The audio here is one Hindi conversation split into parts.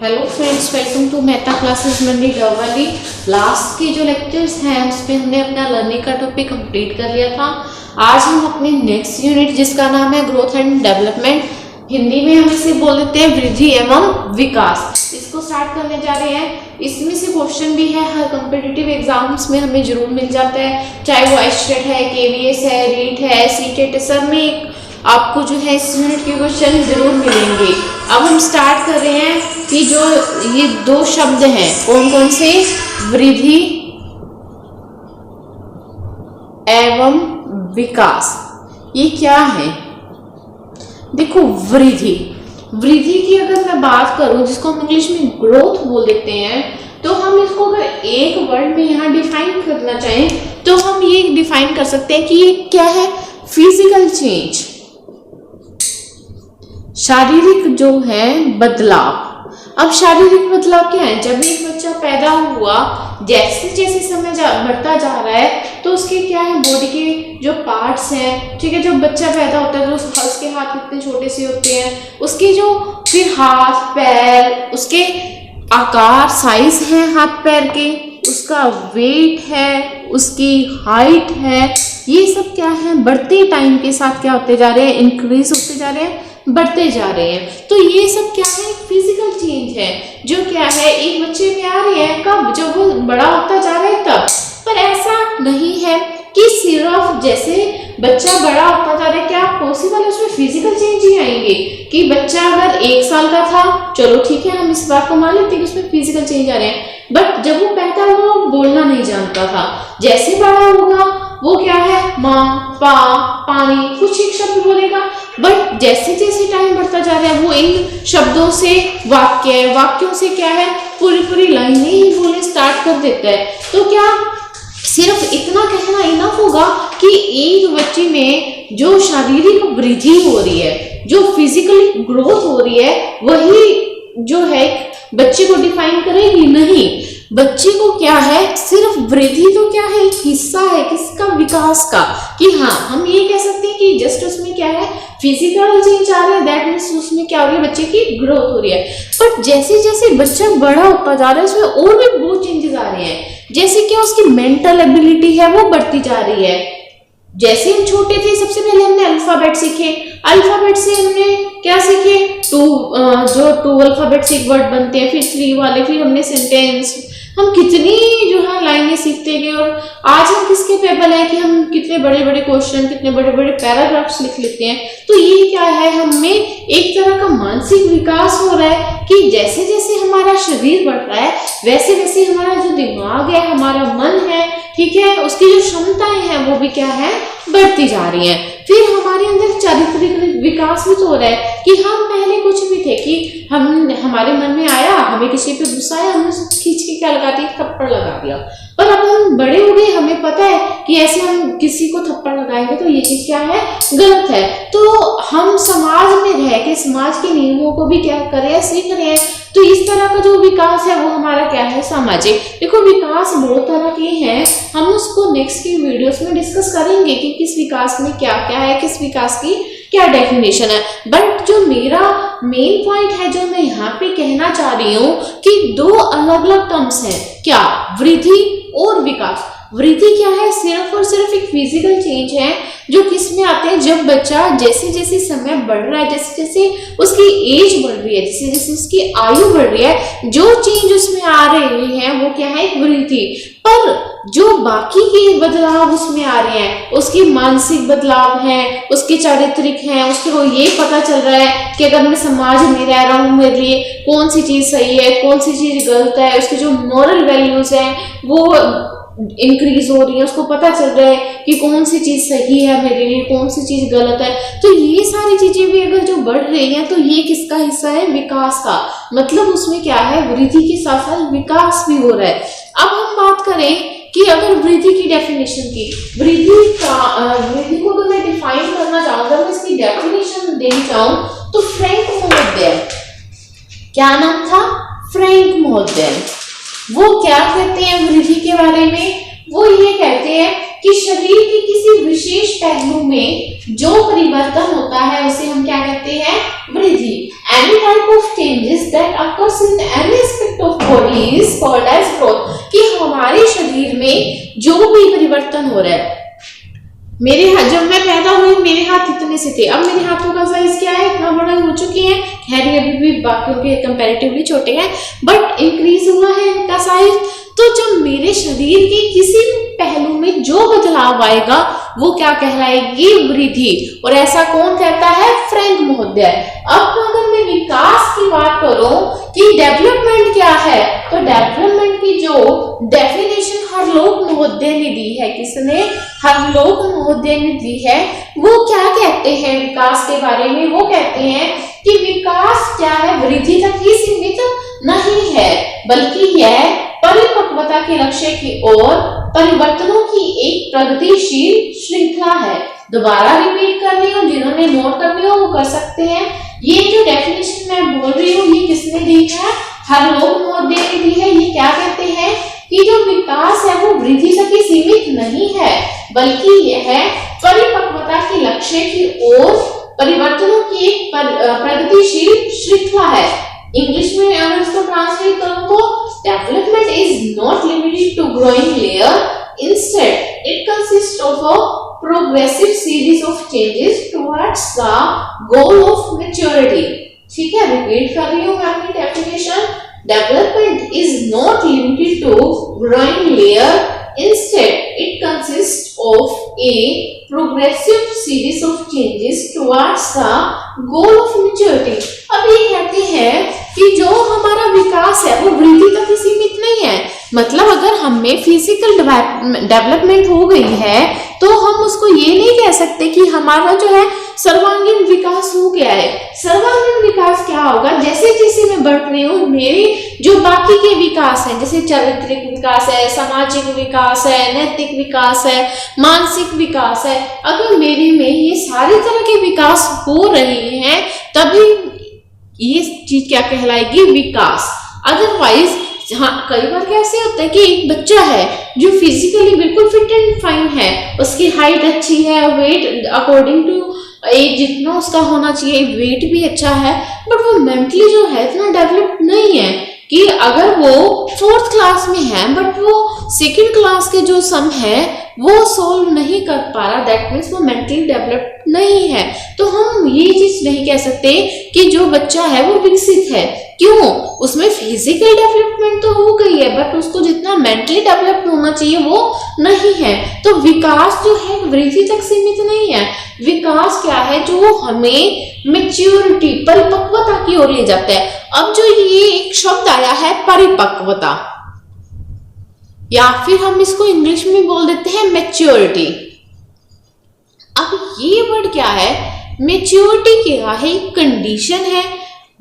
Hello friends, welcome to Meta classes Mandi Dabwali. Last के जो लेक्चर्स हैं उसमें हमने अपना लर्निंग का टॉपिक कंप्लीट कर लिया था। आज हम अपने नेक्स्ट यूनिट जिसका नाम है ग्रोथ एंड डेवलपमेंट, हिंदी में हम इसे बोल देते हैं वृद्धि एवं विकास, इसको स्टार्ट करने जा रहे हैं। इसमें से क्वेश्चन भी है, हर कॉम्पिटिटिव एग्जाम्स में हमें जरूर मिल जाता है, चाहे वो एचटेट है, केवीएस है, रीट है, सीटेट, सब में आपको जो है इस यूनिट के क्वेश्चन जरूर मिलेंगे। अब हम स्टार्ट कर रहे हैं कि जो ये दो शब्द हैं कौन कौन से, वृद्धि एवं विकास, ये क्या है। देखो, वृद्धि की अगर मैं बात करूं, जिसको हम इंग्लिश में ग्रोथ बोल देते हैं, तो हम इसको अगर एक वर्ड में यहाँ डिफाइन करना चाहें तो हम ये डिफाइन कर सकते हैं कि ये क्या है, फिजिकल चेंज, शारीरिक जो है बदलाव। अब शारीरिक बदलाव क्या है, जब एक बच्चा पैदा हुआ, जैसे जैसे समय बढ़ता जा रहा है तो उसके क्या है, बॉडी के जो पार्ट्स हैं, ठीक है, जब बच्चा पैदा होता है तो उसके हाथ कितने छोटे से होते हैं, उसके जो फिर हाथ पैर, उसके आकार साइज है हाथ पैर के, उसका वेट है, उसकी हाइट है, ये सब क्या है बढ़ते टाइम के साथ क्या होते जा रहे हैं, इंक्रीज होते जा रहे हैं, बढ़ते जा रहे हैं। तो ये सब क्या है, फिजिकल चेंज है जो क्या है एक बच्चे में आ रही है, कब, जब वो बड़ा होता जा रहा है तब। पर ऐसा नहीं है कि सिर्फ जैसे बच्चा बड़ा होता जा रहा है क्या पॉसिबल है उसमें फिजिकल चेंज ही आएंगे, कि बच्चा अगर 1 साल का था, चलो ठीक है हम इस बात को मान लेते हैं कि उसमें फिजिकल चेंज आ रहे हैं, बट जब वो पैदा हुआ वो बोलना नहीं जानता था, जैसे बड़ा होगा वो क्या है, माँ, पा, पानी, कुछ एक शब्द बोलेगा, बट जैसे जैसे टाइम बढ़ता जा रहा है वो इन शब्दों से वाक्यों से क्या है पूरी लाइनें ही बोलने स्टार्ट कर देता है। तो क्या सिर्फ इतना कहना इनफ होगा कि एक बच्चे में जो शारीरिक वृद्धि हो रही है, जो फिजिकली ग्रोथ हो रही है, वही जो है बच्चे को डिफाइन करेगी? नहीं, बच्चे को क्या है, सिर्फ वृद्धि तो क्या है, एक हिस्सा है किसका, विकास का, कि हाँ हम ये कह सकते हैं कि जस्ट उसमें क्या है फिजिकल चेंज आ रहा है, दैट मीन्स उसमें क्या हो रही है, बच्चे की ग्रोथ हो रही है। बट जैसे जैसे बच्चा बड़ा होता जा रहा है उसमें और भी बहुत चेंजेस आ रहे हैं, जैसे क्या उसकी मेंटल एबिलिटी है वो बढ़ती जा रही है। जैसे हम छोटे थे सबसे पहले हमने अल्फाबेट सीखे, अल्फाबेट से हमने क्या सीखे, जो 2 अल्फाबेट से एक वर्ड बनते हैं, फिर 3 वाले, फिर हमने सेंटेंस, हम कितनी जो है लाइनें सीखते गए, और आज हम किसके केपेबल है कि हम कितने बड़े बड़े क्वेश्चन, कितने बड़े बड़े पैराग्राफ्स लिख लेते हैं। तो ये क्या है, हमें एक तरह का मानसिक विकास हो रहा है कि जैसे जैसे हमारा शरीर बढ़ रहा है वैसे वैसे हमारा जो दिमाग है, हमारा मन है, ठीक है, उसकी जो क्षमताएं हैं वो भी क्या है बढ़ती जा रही हैं। फिर हमारे अंदर चारित्रिक विकास भी तो हो रहा है कि हम पहले कुछ भी थे कि हमारे मन में आया, हमें किसी पे गुस्सा आया, हमने खींच के क्या लगा दिया, थप्पड़ लगा दिया, पर अब हम बड़े हो गए, हमें पता है कि ऐसे हम किसी को थप्पड़ लगाएंगे तो ये चीज क्या है, गलत है। तो हम समाज में रह के समाज के नियमों को भी क्या कर रहे हैं, सीख रहे हैं। तो इस तरह का जो विकास है वो हमारा क्या है, सामाजिक। देखो, विकास बहुत तरह के हैं, हम उसको नेक्स्ट की वीडियोस में डिस्कस करेंगे कि किस विकास में क्या क्या है, किस विकास की क्या डेफिनेशन है। बट जो मेरा मेन पॉइंट है, जो मैं यहाँ पे कहना चाह रही हूँ कि 2 अलग अलग टर्म्स हैं, क्या, वृद्धि और विकास। वृद्धि क्या है, सिर्फ और सिर्फ एक फिजिकल चेंज है जो किस में आते हैं, जब बच्चा जैसे जैसे समय बढ़ रहा है, जैसे जैसे उसकी एज बढ़ रही है, जैसे जैसे उसकी आयु बढ़ रही है, जो चेंज उसमें आ रहे हैं वो क्या है, एक वृद्धि। पर जो बाकी के बदलाव उसमें आ रहे हैं, उसकी मानसिक बदलाव है, उसके चारित्रिक हैं, उसको ये पता चल रहा है कि अगर मैं समाज में रह रहा हूँ मेरे लिए कौन सी चीज सही है, कौन सी चीज गलत है, उसकी जो मॉरल वैल्यूज हैं वो इंक्रीज हो रही है, उसको पता चल रहा है कि कौन सी चीज सही है मेरे लिए, कौन सी चीज गलत है। तो ये सारी चीजें भी अगर जो बढ़ रही हैं तो ये किसका हिस्सा है, विकास का। मतलब उसमें क्या है, वृद्धि के साथ साथ विकास भी हो रहा है। अब हम बात करें कि अगर वृद्धि की डेफिनेशन की, वृद्धि को अगर मैं डिफाइन करना चाहूँ, अगर मैं इसकी डेफिनेशन देनी चाहूँ तो फ्रैंक मोहलदेन, क्या नाम था, फ्रैंक मोहलदेन, वो क्या कहते हैं वृद्धि के बारे में, वो ये कहते हैं कि शरीर के किसी विशेष पहलू में जो परिवर्तन होता है उसे हम क्या कहते हैं, वृद्धि। any type of changes that occurs in any aspect of body is called as growth। कि हमारे शरीर में जो भी परिवर्तन हो रहा है, मेरे हाथ, जब मैं पैदा हुई मेरे हाथ इतने से थे, अब मेरे हाथों का साइज क्या है, इतना बड़ा हो चुके हैं, खैर ये अभी भी बाकियों के कंपैरेटिवली छोटे हैं, बट इंक्रीज हुआ है इनका साइज। तो जब मेरे शरीर के किसी पहलू में जो बदलाव आएगा वो क्या कहलाएगी, वृद्धि। और ऐसा कौन कहता है, फ्रैंक महोदय। अब अगर मैं विकास की बात करूं कि डेवलपमेंट क्या है, तो डेवलपमेंट की जो डेफिनेशन हरलोक महोदय ने दी है, किसने, हरलोक महोदय ने दी है, वो क्या कहते हैं विकास के बारे में, वो कहते हैं कि विकास क्या है, वृद्धि तक ही सीमित नहीं है, बल्कि यह परिपक्वता के लक्ष्य की ओर परिवर्तनों की एक प्रगतिशील श्रृंखला है। दोबारा रिपीट कर रही हूँ, जिन्होंने नोट करनी हो वो कर सकते हैं। ये जो डेफिनेशन मैं बोल रही हूँ ये किसने दी है, हरलोक महोदय ने दी है। ये क्या कहते हैं कि जो विकास है वो वृद्धि तक ही सीमित नहीं है, बल्कि यह परिपक्वता के लक्ष्य की ओर परिवर्तनों की एक प्रगतिशील श्रृंखला है। इंग्लिश में अगर इसको ट्रांसलेट करूं तो development is not limited to growing layer, instead it consist of a progressive series of changes towards the goal of maturity. ठीक है, रिपीट कर रही हूं मैं अपनी definition. Development is not limited to growing layer, instead it consist of a progressive series of changes towards the goal of maturity। अब ये कहते हैं कि जो हमारा विकास है वो वृद्धि तक ही सीमित नहीं है, मतलब अगर हमें फिजिकल डेवलपमेंट हो गई है तो हम उसको ये नहीं कह सकते कि हमारा जो है सर्वांगीण विकास हो गया है। सर्वांगीण विकास क्या होगा, जैसे जैसे मैं बढ़ रही हूँ मेरे जो बाकी के विकास हैं, जैसे चारित्रिक विकास है, सामाजिक विकास है, नैतिक विकास है, मानसिक विकास है, अगर मेरे में ये सारी तरह के विकास हो रहे हैं तभी ये चीज क्या कहलाएगी, विकास। अदरवाइज हाँ, कई बार कैसे होता है कि एक बच्चा है जो फिजिकली बिल्कुल फिट एंड फाइन है, उसकी हाइट अच्छी है, वेट अकॉर्डिंग टू एज जितना उसका होना चाहिए वेट भी अच्छा है, बट वो मेंटली जो है इतना डेवलप नहीं है कि अगर वो 4th क्लास में है बट वो 2nd क्लास के जो सम है वो सोल्व नहीं कर पा रहा, दैट मीन्स वो मेंटली डेवलप नहीं है। तो हम ये चीज नहीं कह सकते कि जो बच्चा है वो विकसित है। क्यों, उसमें फिजिकल डेवलपमेंट तो हो गई है बट उसको जितना मेंटली डेवलप होना चाहिए वो नहीं है। तो विकास जो है वृद्धि तक सीमित नहीं है। विकास क्या है, जो हमें मैच्योरिटी, परिपक्वता की ओर ले जाता है। अब जो ये एक शब्द आया है परिपक्वता, या फिर हम इसको इंग्लिश में बोल देते हैं मैच्योरिटी। अब ये वर्ड क्या है, मैच्योरिटी क्या है, एक कंडीशन है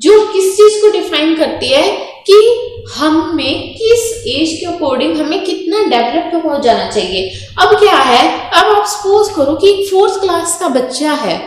जो किस चीज को डिफाइन करती है कि हमें किस एज के अकॉर्डिंग हमें कितना डेवलप हो जाना चाहिए। अब क्या है, अब आप सपोज करो कि 4th क्लास का बच्चा है,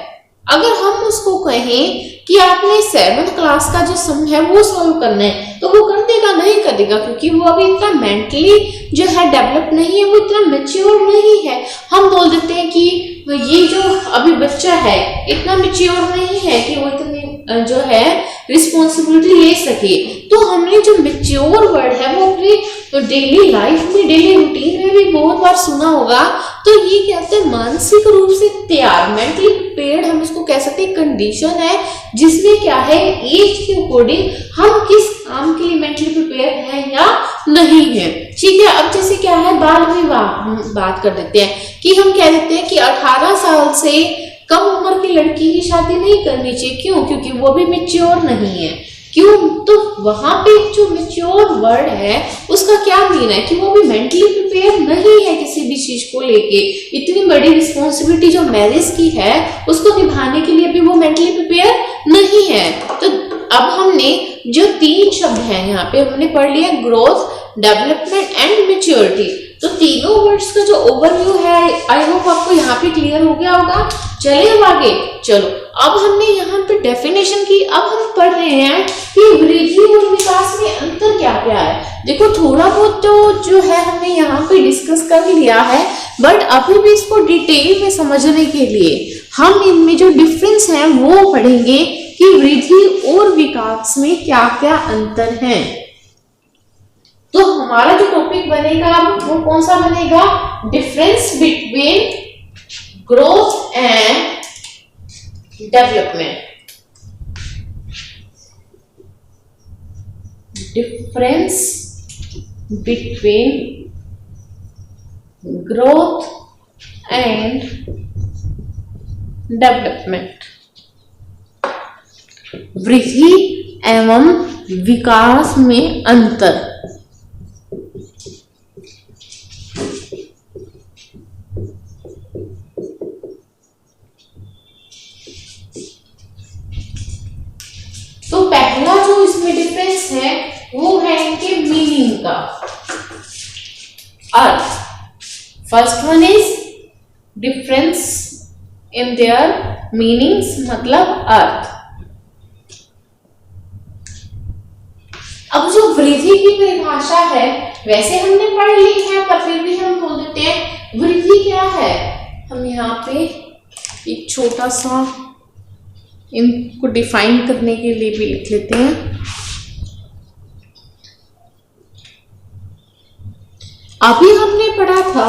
अगर हम उसको कहें कि आपने 7th क्लास का जो सम है वो सॉल्व करना है तो वो कर देगा, नहीं करेगा, क्योंकि वो अभी इतना मेंटली जो है डेवलप नहीं है, वो इतना मैच्योर नहीं है। हम बोल देते हैं कि ये जो अभी बच्चा है इतना मैच्योर नहीं है कि वो इतनी जो है रिस्पॉन्सिबिलिटी ले सके। तो हमने जो मैच्योर वर्ड है वो अपनी डेली लाइफ में, डेली रूटीन में भी बहुत बार सुना होगा। तो ये कहते हैं मानसिक रूप से तैयार, मेंटली प्रिपेयर्ड, हम इसको कह सकते हैं कंडीशन है जिसमें क्या है एज के अकॉर्डिंग हम किस काम के लिए मेंटली प्रिपेयर हैं या नहीं है। ठीक है, अब जैसे क्या है बाल विवाह, हम बात कर देते हैं कि हम कह देते हैं कि 18 साल से कम उम्र की लड़की की शादी नहीं करनी चाहिए। क्यों, क्योंकि वो भी मैच्योर नहीं है। क्यों, तो वहां पे जो मैच्योर वर्ड है उसका क्या मीन है कि वो भी मेंटली प्रिपेयर नहीं है किसी भी चीज को लेके। इतनी बड़ी रिस्पॉन्सिबिलिटी जो मैरिज की है उसको निभाने के लिए भी वो मेंटली प्रिपेयर नहीं है। तो अब हमने जो 3 शब्द हैं यहाँ पे हमने पढ़ लिया, ग्रोथ, डेवलपमेंट एंड मैच्योरिटी। तो तीनों वर्ड्स का जो ओवरव्यू है आई होप आपको यहाँ पे क्लियर हो गया होगा। चलिए अब आगे चलो, अब हमने यहाँ पे डेफिनेशन की, अब हम पढ़ रहे हैं कि वृद्धि और विकास में अंतर क्या क्या है। देखो थोड़ा बहुत तो जो है हमने यहाँ पे डिस्कस कर लिया है, बट अभी भी इसको डिटेल में समझने के लिए हम इनमें जो डिफरेंस है वो पढ़ेंगे कि वृद्धि और विकास में क्या क्या अंतर है। तो हमारा जो टॉपिक बनेगा अब वो कौन सा बनेगा, difference between growth and development. Difference between growth and development, वृद्धि एवं विकास में अंतर। तो पहला जो इसमें डिफरेंस है वो है इनके मीनिंग का, अर्थ। First one is difference in their meanings, मतलब अर्थ। अब जो वृद्धि की परिभाषा है वैसे हमने पढ़ ली है, पर फिर भी हम बोल देते हैं वृद्धि क्या है। हम यहाँ पे एक छोटा सा इनको डिफाइन करने के लिए भी लिख लेते हैं। अभी हमने पढ़ा था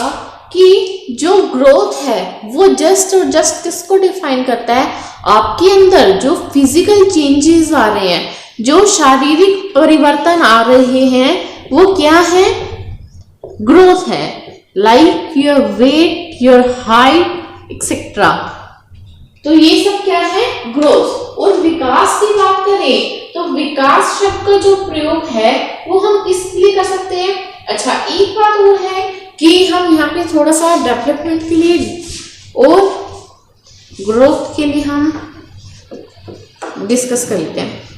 कि जो ग्रोथ है वो जस्ट और जस्ट किसको डिफाइन करता है, आपके अंदर जो फिजिकल चेंजेस आ रहे हैं, जो शारीरिक परिवर्तन आ रहे हैं, वो क्या है, ग्रोथ है। Like your weight, your height etcetera. तो ये सब क्या है, ग्रोथ। और विकास की बात करें तो विकास शब्द का जो प्रयोग है वो हम किस लिए कर सकते हैं। अच्छा, एक बात और है कि हम यहाँ पे थोड़ा सा डेवलपमेंट के लिए और ग्रोथ के लिए हम डिस्कस कर लेते हैं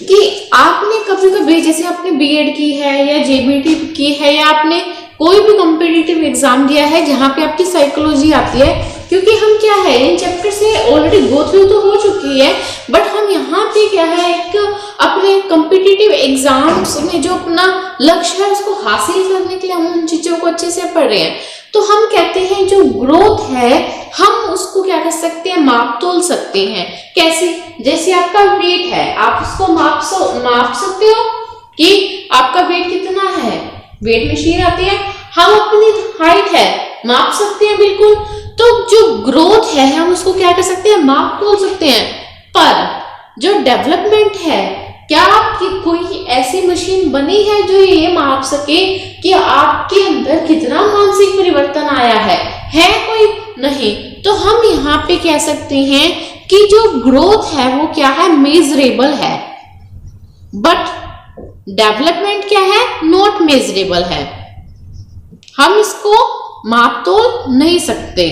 कि आपने कभी कभी जैसे आपने बीएड की है या जेबीटी की है या आपने कोई भी कॉम्पिटिटिव एग्जाम दिया है जहाँ पे आपकी साइकोलॉजी आती है, क्योंकि हम क्या है इन चैप्टर से ऑलरेडी गो थ्रू तो हो चुकी है, बट हम यहाँ पे क्या है एक अपने कॉम्पिटिटिव एग्जाम्स में जो अपना लक्ष्य है उसको हासिल करने के लिए हम उन चीजों को अच्छे से पढ़ रहे हैं। तो हम कहते हैं जो ग्रोथ है हम उसको क्या कर सकते हैं, माप तोल सकते हैं। कैसे, जैसे आपका वेट है आप उसको माप सकते हो कि आपका वेट कितना है, वेट मशीन आती है। हम अपनी हाइट है माप सकते हैं, बिल्कुल। तो जो ग्रोथ है हम उसको क्या कर सकते हैं, माप तोल सकते हैं। पर जो डेवलपमेंट है, क्या आपकी कोई ऐसी मशीन बनी है जो ये माप सके कि आपके अंदर कितना मानसिक परिवर्तन आया है कोई नहीं। तो हम यहाँ पे कह सकते हैं कि जो ग्रोथ है वो क्या है, मेजरेबल है, बट डेवलपमेंट क्या है, नॉट मेजरेबल है। हम इसको माप तोल नहीं सकते।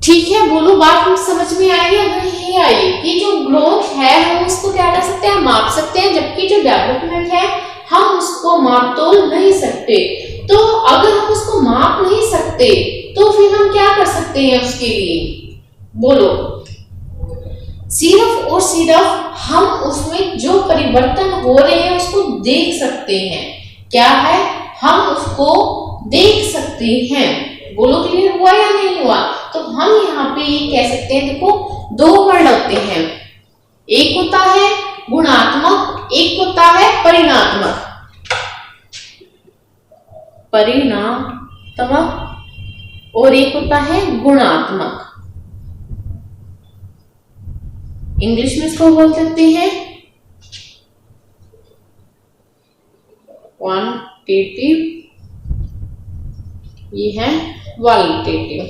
ठीक है, बोलो बात हम समझ में आई या नहीं आई कि जो ग्रोथ है हम उसको क्या कर सकते हैं, माप सकते हैं, जबकि जो डेवलपमेंट है हम उसको माप तोल नहीं सकते। तो अगर हम उसको माप नहीं सकते तो फिर हम क्या कर सकते हैं उसके लिए, बोलो। सिर्फ और सिर्फ हम उसमें जो परिवर्तन हो रहे हैं उसको देख सकते हैं। क्या है, हम उसको देख सकते हैं। बोलो क्लियर हुआ या नहीं हुआ। तो हम यहाँ पे ये कह सकते हैं, देखो दो वर्ड होते हैं, एक होता है गुणात्मक, एक होता है परिणात्मक। और एक होता है गुणात्मक। इंग्लिश में इसको बोल सकते हैं क्वांटिटेटिव, ये है क्वालिटेटिव।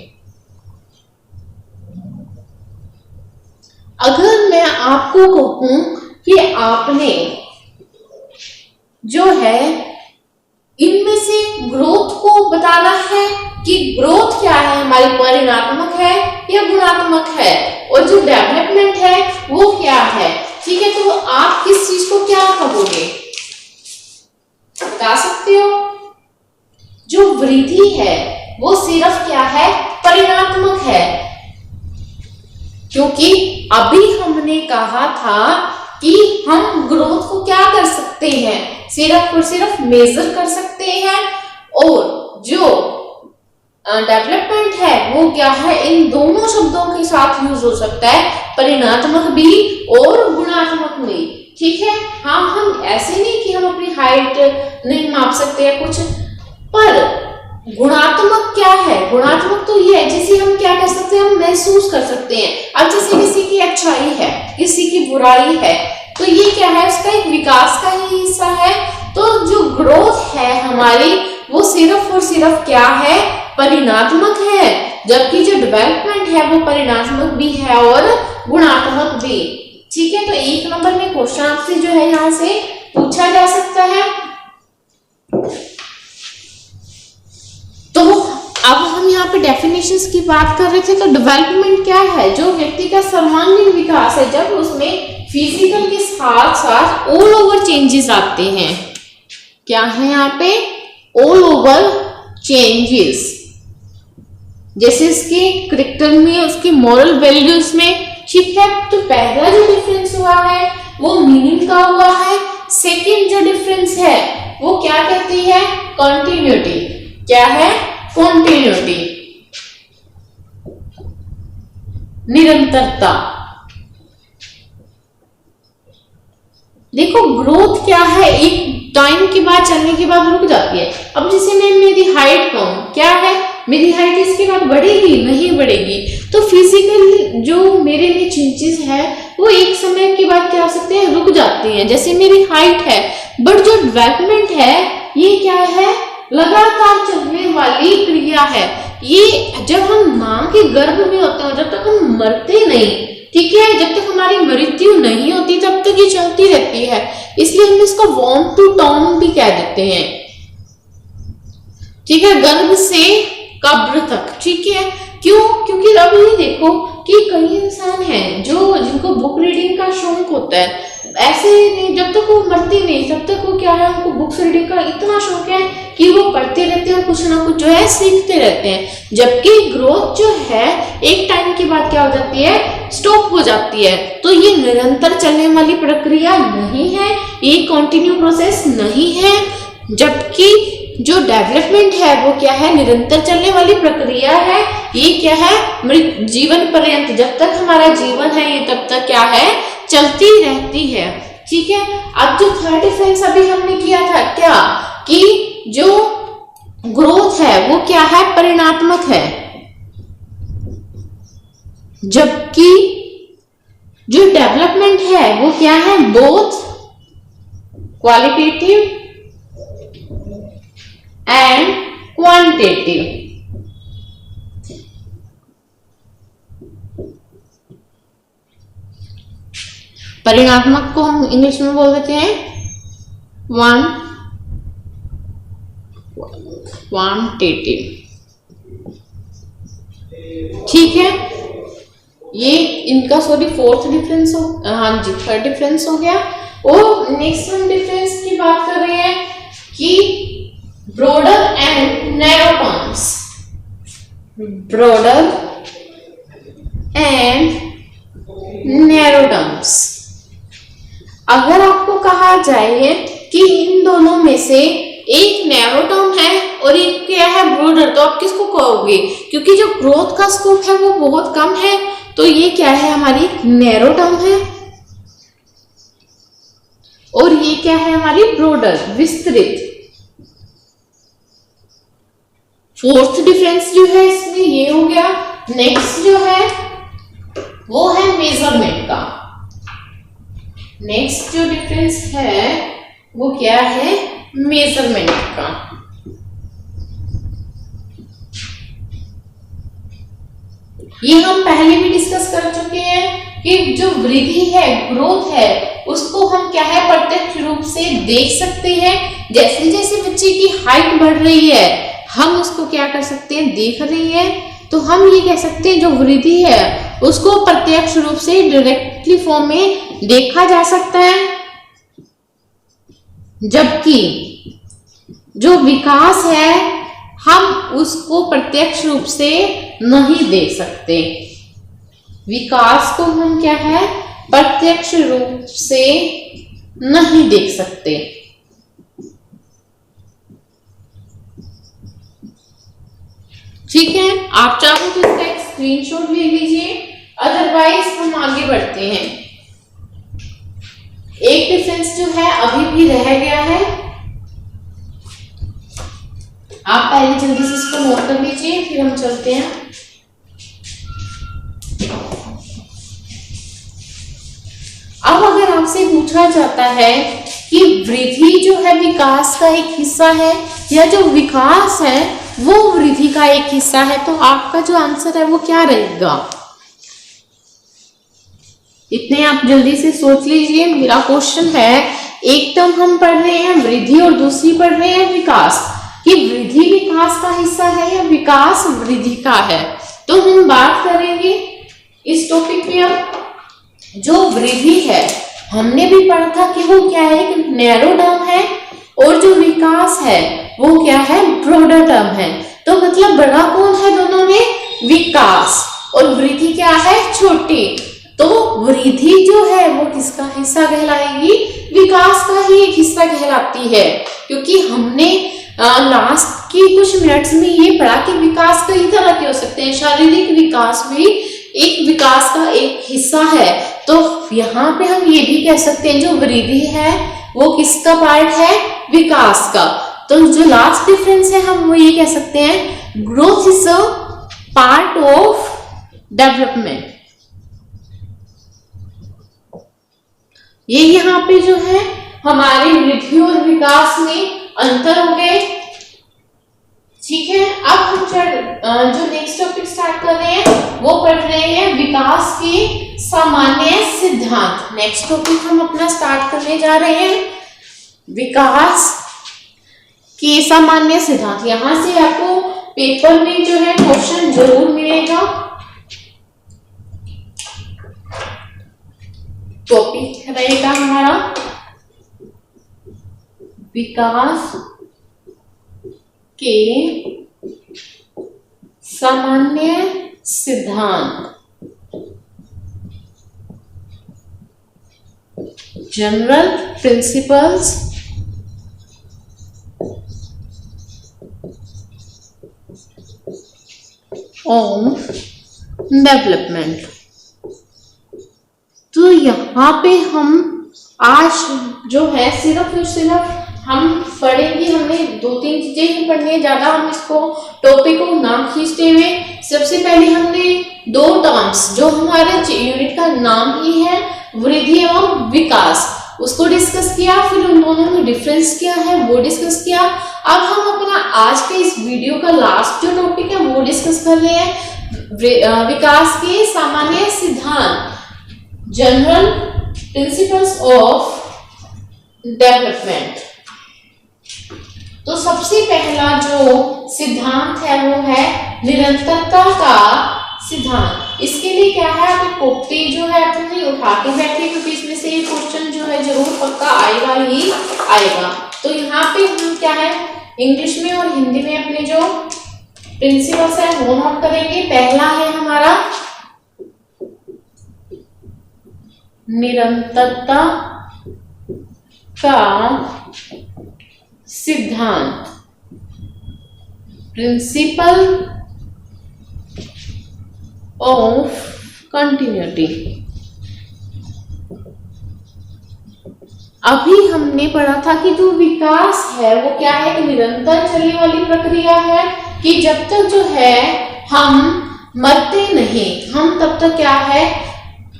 अगर मैं आपको कहूं कि आपने जो है इनमें से ग्रोथ को बताना है कि ग्रोथ क्या है, हमारी परिणात्मक है या गुणात्मक है, और जो डेवलपमेंट है वो क्या है। ठीक है, तो आप किस चीज को क्या कहोगे, बता सकते हो। जो वृद्धि है वो सिर्फ क्या है, परिणात्मक है, क्योंकि अभी हमने कहा था कि हम ग्रोथ को क्या कर सकते हैं, सिर्फ और सिर्फ मेजर कर सकते हैं, और जो डेवलपमेंट है वो क्या है, इन दोनों शब्दों के साथ यूज हो सकता है, परिणात्मक भी और गुणात्मक भी। ठीक है, हाँ हम ऐसे नहीं कि हम अपनी हाइट नहीं माप सकते या कुछ, पर गुणात्मक क्या है, गुणात्मक तो ये है जैसे हम क्या कर सकते हैं, हम महसूस कर सकते हैं। अब जैसे किसी की अच्छाई है, किसी की बुराई है, तो ये क्या है, उसका एक विकास का ही हिस्सा है। तो जो ग्रोथ है हमारी वो सिर्फ और सिर्फ क्या है, परिणात्मक है, जबकि जो डेवलपमेंट है वो परिणात्मक भी है और गुणात्मक भी। ठीक है, तो 1 नंबर में क्वेश्चन आपसे जो है यहाँ से पूछा जा सकता है। तो अब हम यहाँ पे डेफिनेशंस की बात कर रहे थे, तो डेवलपमेंट क्या है, जो व्यक्ति का सर्वांगीण विकास है, जब उसमें फिजिकल के साथ साथ ऑल ओवर चेंजेस आते हैं। क्या है यहाँ पे, ऑल ओवर चेंजेस, जैसे इसके करेक्टर में, उसकी मॉरल वैल्यूज में। ठीक है, तो पहला जो डिफरेंस हुआ है वो मीनिंग का हुआ है। सेकंड जो डिफरेंस है वो क्या कहती है, कंटिन्यूटी। क्या है, कंटिन्यूटी, निरंतरता। देखो ग्रोथ क्या है, एक टाइम के बाद, चलने के बाद रुक जाती है। अब जैसे मैं मेरी हाइट कहूं, क्या है, मेरी हाइट इसके बाद बढ़ेगी नहीं बढ़ेगी, तो फिजिकल जो मेरे में चेंजेस है वो एक समय के बाद क्या हो सकते हैं, रुक जाते हैं। जैसे मेरी हाइट है, बट जो डेवलपमेंट है ये क्या है, लगातार चलने वाली क्रिया है। ये जब हम माँ के गर्भ में होते हैं, जब तक हम मरते नहीं, ठीक है, जब तक हमारी मृत्यु नहीं होती तब तक ये चलती रहती है। इसलिए हम इसको वॉर्म टू टॉर्म भी कह देते हैं। ठीक है, गर्भ से कब्र तक। ठीक है, क्यों, क्योंकि अब ये देखो कि कई इंसान हैं जो जिनको बुक रीडिंग का शौक होता है, ऐसे नहीं, जब तक वो मरते नहीं तब तक वो क्या है, उनको बुक्स रीडिंग का इतना शौक है कि वो पढ़ते रहते हैं, कुछ ना कुछ जो है सीखते रहते हैं। जबकि ग्रोथ जो है एक टाइम के बाद क्या हो जाती है, स्टॉप हो जाती है। तो ये निरंतर चलने वाली प्रक्रिया नहीं है, ये कंटिन्यू प्रोसेस नहीं है। जबकि जो डेवलपमेंट है वो क्या है, निरंतर चलने वाली प्रक्रिया है। ये क्या है, जीवन पर्यंत, जब तक हमारा जीवन है ये तब तक क्या है, चलती रहती है। ठीक है, अब जो थर्ड डिफरेंस अभी हमने किया था क्या, कि जो ग्रोथ है वो क्या है, परिणात्मक है, जबकि जो डेवलपमेंट है वो क्या है, बोथ क्वालिटेटिव एंड क्वांटिटेटिव। परिणात्मक को हम इंग्लिश में बोल देते हैं क्वांटिटेटिव। ठीक है, ये इनका फोर्थ डिफरेंस हो, हाँ जी थर्ड डिफरेंस हो गया। और नेक्स्ट हम डिफरेंस की बात कर रहे हैं कि broader and narrow terms. Broader and narrow terms, अगर आपको कहा जाए कि इन दोनों में से एक नैरो टर्म है और एक क्या है, ब्रॉडर, तो आप किसको कहोगे, क्योंकि जो ग्रोथ का स्कोप है वो बहुत कम है, तो ये क्या है, हमारी नैरो टर्म है। और ये क्या है, हमारी ब्रॉडर, विस्तृत। फोर्थ डिफरेंस जो है इसमें ये हो गया। नेक्स्ट जो है वो है मेजरमेंट का। नेक्स्ट जो डिफरेंस है वो क्या है, मेजरमेंट का। ये हम पहले भी डिस्कस कर चुके हैं कि जो वृद्धि है, ग्रोथ है, उसको हम क्या है, प्रत्यक्ष रूप से देख सकते हैं। जैसे जैसे बच्चे की हाइट बढ़ रही है हम उसको क्या कर सकते हैं, देख रही है, तो हम ये कह सकते हैं जो वृद्धि है उसको प्रत्यक्ष रूप से डायरेक्टली फॉर्म में देखा जा सकता है। जबकि जो विकास है हम उसको प्रत्यक्ष रूप से नहीं देख सकते। विकास को हम क्या है, प्रत्यक्ष रूप से नहीं देख सकते। ठीक है, आप चाहो तो इसका एक स्क्रीनशॉट ले लीजिए, अदरवाइज हम आगे बढ़ते हैं। एक डिफरेंस जो है अभी भी रह गया है, आप पहले जल्दी से इसको नोट कर लीजिए, फिर हम चलते हैं। अब अगर आपसे पूछा जाता है कि वृद्धि जो है विकास का एक हिस्सा है या जो विकास है वो वृद्धि का एक हिस्सा है, तो आपका जो आंसर है वो क्या रहेगा? इतने आप जल्दी से सोच लीजिए। मेरा क्वेश्चन है, एक टर्म हम पढ़ रहे हैं वृद्धि और दूसरी पढ़ रहे हैं विकास, कि वृद्धि विकास का हिस्सा है या विकास वृद्धि का है। तो हम बात करेंगे इस टॉपिक पे। अब जो वृद्धि है हमने भी पढ़ा था कि वो क्या है, एक नैरो टर्म है, और जो विकास है वो क्या है, ब्रॉडर टर्म है। तो मतलब बड़ा कौन है दोनों में? विकास। और वृद्धि क्या है? छोटी। तो वृद्धि जो है वो किसका हिस्सा कहलाएगी? विकास का ही एक हिस्सा कहलाती है, क्योंकि हमने लास्ट की कुछ मिनट्स में ये पढ़ा कि विकास कई तरह के हो सकते हैं, शारीरिक विकास भी एक विकास का एक हिस्सा है। तो यहाँ पे हम ये भी कह सकते हैं जो वृद्धि है वो किसका पार्ट है? विकास का। तो जो लास्ट डिफरेंस है हम वो ये कह सकते हैं, growth is a part of development. ये यहाँ पे जो है हमारे वृद्धि और विकास में अंतर हो गए। ठीक है, अब हम जो नेक्स्ट टॉपिक स्टार्ट कर रहे हैं वो पढ़ रहे हैं विकास के सामान्य सिद्धांत। नेक्स्ट टॉपिक हम अपना स्टार्ट करने जा रहे हैं विकास के सामान्य सिद्धांत। यहां से आपको पेपर में जो है क्वेश्चन जरूर मिलेगा। टॉपिक रहेगा हमारा विकास के सामान्य सिद्धांत, जनरल प्रिंसिपल्स ऑफ डेवलपमेंट। तो यहाँ पे हम आज जो है सिर्फ और सिर्फ हम पढ़ेंगे, हमने 2-3 चीजें ही पढ़नी है, ज्यादा हम इसको टॉपिक को ना खींचते हुए सबसे पहले हमने 2 टर्म्स जो हमारे यूनिट का नाम ही है वृद्धि एवं विकास, उसको डिस्कस किया। फिर उन दोनों में डिफरेंस क्या है वो डिस्कस किया। अब हम अपना आज के इस वीडियो का लास्ट जो टॉपिक है वो डिस्कस कर रहे हैं, विकास के सामान्य सिद्धांत, जनरल प्रिंसिपल्स ऑफ डेवलपमेंट। तो सबसे पहला जो सिद्धांत है वो है निरंतरता का सिद्धांत। इसके लिए क्या है, आप कॉपी जो है अपनी उठा के बैठिए, क्योंकि इसमें से ये क्वेश्चन जो है जरूर पक्का आएगा ही आएगा। तो यहाँ पे हम क्या है इंग्लिश में और हिंदी में अपने जो प्रिंसिपल्स है वो नोट करेंगे। पहला है हमारा निरंतरता का सिद्धांत, प्रिंसिपल ऑफ कंटिन्यूटी। अभी हमने पढ़ा था कि जो विकास है वो क्या है, कि निरंतर चलने वाली प्रक्रिया है, कि जब तक जो है हम मरते नहीं, हम तब तक क्या है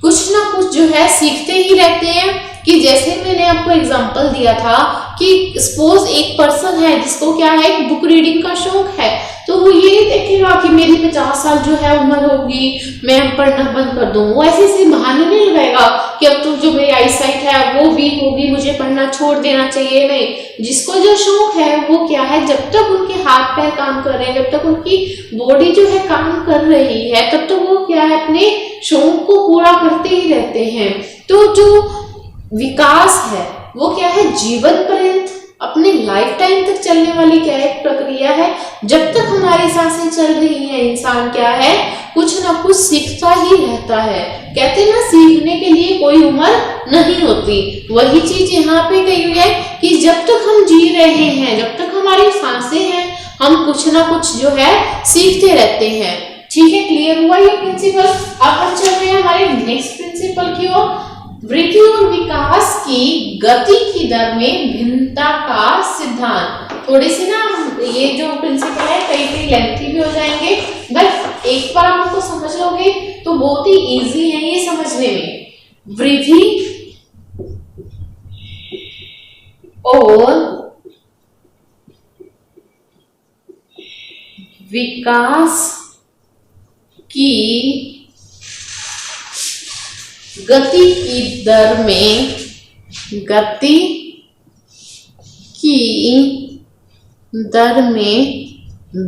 कुछ ना कुछ जो है सीखते ही रहते हैं। कि जैसे मैंने आपको एग्जांपल दिया था कि सपोज एक पर्सन है जिसको क्या है बुक रीडिंग का शौक है, तो वो ये नहीं देखेगा कि मेरी 50 साल जो है उम्र होगी मैं पढ़ना बंद कर दूं। वो ऐसे बहाने नहीं लगाएगा कि अब तो जो मेरी आई साइट है वो वीक होगी, मुझे पढ़ना छोड़ देना चाहिए। नहीं, जिसको जो शौक है वो क्या है, जब तक उनके हाथ पैर काम कर रहे हैं, जब तक उनकी बॉडी जो है काम कर रही है, तब तक वो क्या है अपने शौक को पूरा करते ही रहते हैं। तो जो विकास है वो क्या है, जीवन पर्यंत अपने लाइफ टाइम तक चलने वाली क्या है प्रक्रिया है। जब तक हमारी सांसें चल रही हैं इंसान क्या है कुछ ना कुछ सीखता ही रहता है। कहते हैं ना, सीखने के लिए कोई उम्र नहीं होती। वही चीज यहाँ पे कही हुई है कि जब तक हम जी रहे हैं, जब तक हमारी सांसें हैं, हम कुछ ना कुछ जो है सीखते रहते हैं। ठीक है, क्लियर हुआ ये प्रिंसिपल। अब हम चल रहे हैं हमारे नेक्स्ट प्रिंसिपल की ओर। वृद्धि और विकास की गति की दर में भिन्नता का सिद्धांत। थोड़ी सी ना ये जो प्रिंसिपल है कई लेंथी भी हो जाएंगे, बट एक बार आप उसको समझ लोगे तो बहुत ही इजी है ये समझने में। वृद्धि और विकास की गति की दर में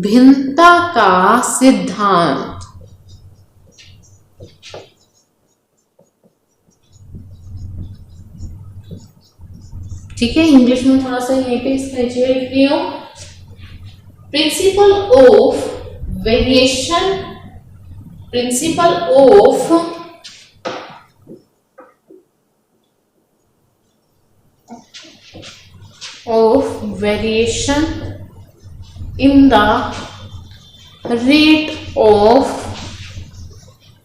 भिन्नता का सिद्धांत। ठीक है, इंग्लिश में थोड़ा सा यहीं पे इसका लिख रही हूं। Principle of variation in the rate of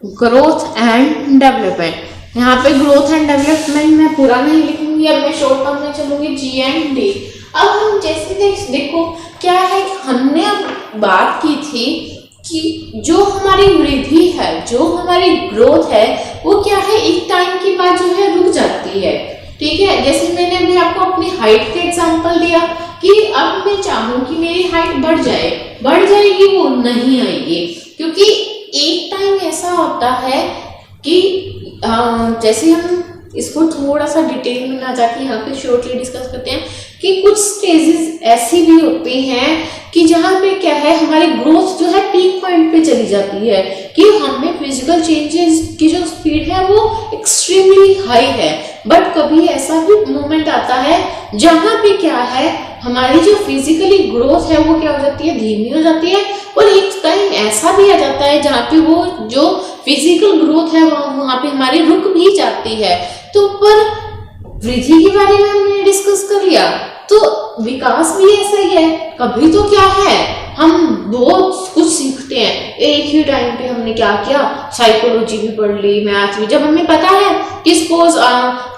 growth and development। यहाँ पे ग्रोथ एंड डेवलपमेंट मैं पूरा नहीं लिखूंगी, अब मैं शॉर्ट टर्म में चलूंगी G&D। अब हम जैसे देखो क्या है, हमने अब बात की थी कि जो हमारी वृद्धि है, जो हमारी ग्रोथ है, वो क्या है एक टाइम के बाद जो है रुक जाती है। ठीक है, जैसे मैंने अभी आपको अपनी हाइट का एग्जांपल दिया कि अब मैं चाहूँ कि मेरी हाइट बढ़ जाएगी, वो नहीं आएगी, क्योंकि एक टाइम ऐसा होता है कि जैसे हम इसको थोड़ा सा डिटेल में ना जाके यहाँ पे शॉर्टली डिस्कस करते हैं कि कुछ स्टेजेस ऐसी भी होती हैं कि जहाँ पे क्या है हमारी ग्रोथ जो है पीक पॉइंट पे चली जाती है, कि हमें फिजिकल चेंजेस की जो स्पीड है वो एक्सट्रीमली हाई है। बट कभी ऐसा भी मोमेंट आता है जहाँ पे क्या है हमारी जो फिजिकली ग्रोथ है वो क्या हो जाती है, धीमी हो जाती है, और एक टाइम ऐसा भी आ जाता है जहाँ पे वो जो फिजिकल ग्रोथ है वहाँ पे हमारी रुक भी जाती है। तो पर वृद्धि के बारे में हमने डिस्कस कर लिया, तो विकास भी ऐसा ही है। कभी तो क्या है हम बहुत कुछ सीखते हैं, एक ही टाइम पे हमने क्या किया, साइकोलॉजी भी पढ़ ली, मैथ भी। जब हमें पता है कि सपोज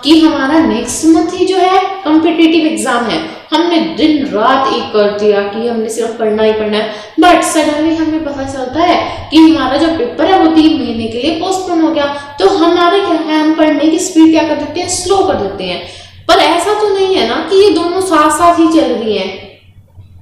कि हमारा नेक्स्ट मंथ ही जो है कॉम्पिटिटिव एग्जाम है, हमने दिन रात एक कर दिया कि हमने सिर्फ पढ़ना ही पढ़ना है, बट सडनली हमें पता चलता है कि हमारा जो पेपर है वो 3 महीने के लिए पोस्टपोन हो गया। तो हमारा क्या है, हम पढ़ने की स्पीड क्या कर देते हैं, स्लो कर देते हैं। पर ऐसा तो नहीं है ना कि ये दोनों साथ साथ ही चल रही हैं,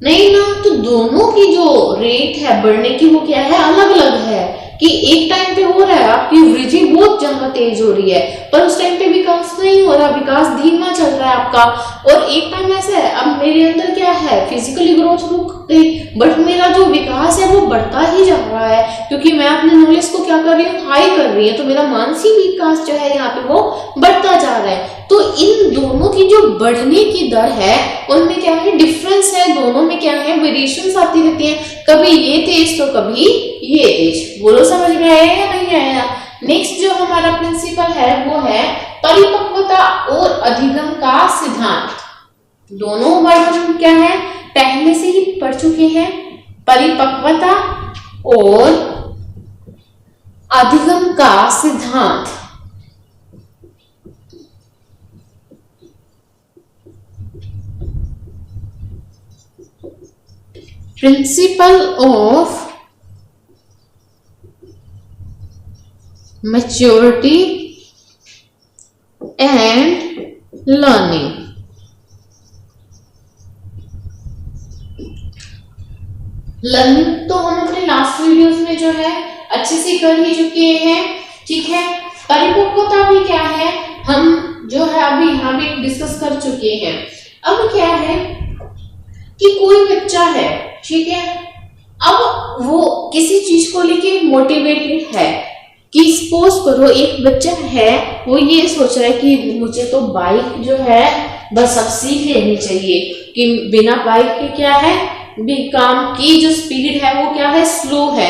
नहीं ना। तो दोनों की जो रेट है बढ़ने की वो क्या है, अलग अलग है। कि एक टाइम पे हो रहा है आपकी वृद्धि बहुत ज्यादा तेज हो रही है, पर उस टाइम पे विकास नहीं हो रहा, विकास धीमा चल रहा है आपका। और एक टाइम ऐसा है अब मेरे अंदर क्या है, फिजिकली ग्रोथ रुक गई, बट मेरा जो विकास है वो बढ़ता ही जा रहा है, क्योंकि मैं अपने नॉलेज को क्या कर रही हूँ, हाई कर रही हूँ। तो मेरा मानसिक विकास जो है यहाँ पे वो बढ़ता जा रहा है। तो इन दोनों की जो बढ़ने की दर है उनमें क्या है, डिफरेंस है, दोनों में क्या है, वेरिएशंस आती रहती हैं, कभी ये तेज तो कभी ये तेज। बोलो समझ में आया या नहीं आया। नेक्स्ट जो हमारा प्रिंसिपल है वो है परिपक्वता और अधिगम का सिद्धांत। दोनों वर्ड क्या है, पहले से ही पढ़ चुके हैं, परिपक्वता और अधिगम का सिद्धांत। Principle of maturity and learning. Learning तो हम अपने लास्ट वीडियोस में जो है अच्छे से कर ही चुके हैं। ठीक है, परिपक्वता भी क्या है, हम जो है अभी यहाँ भी डिस्कस कर चुके हैं। अब क्या है कि कोई बच्चा है, ठीक है, अब वो किसी चीज को लेके मोटिवेटेड है, कि सपोज करो एक बच्चा है वो ये सोच रहा है कि मुझे तो बाइक जो है बस अब सीख लेनी चाहिए, कि बिना बाइक के क्या है, भी काम की जो स्पीड है वो क्या है, स्लो है।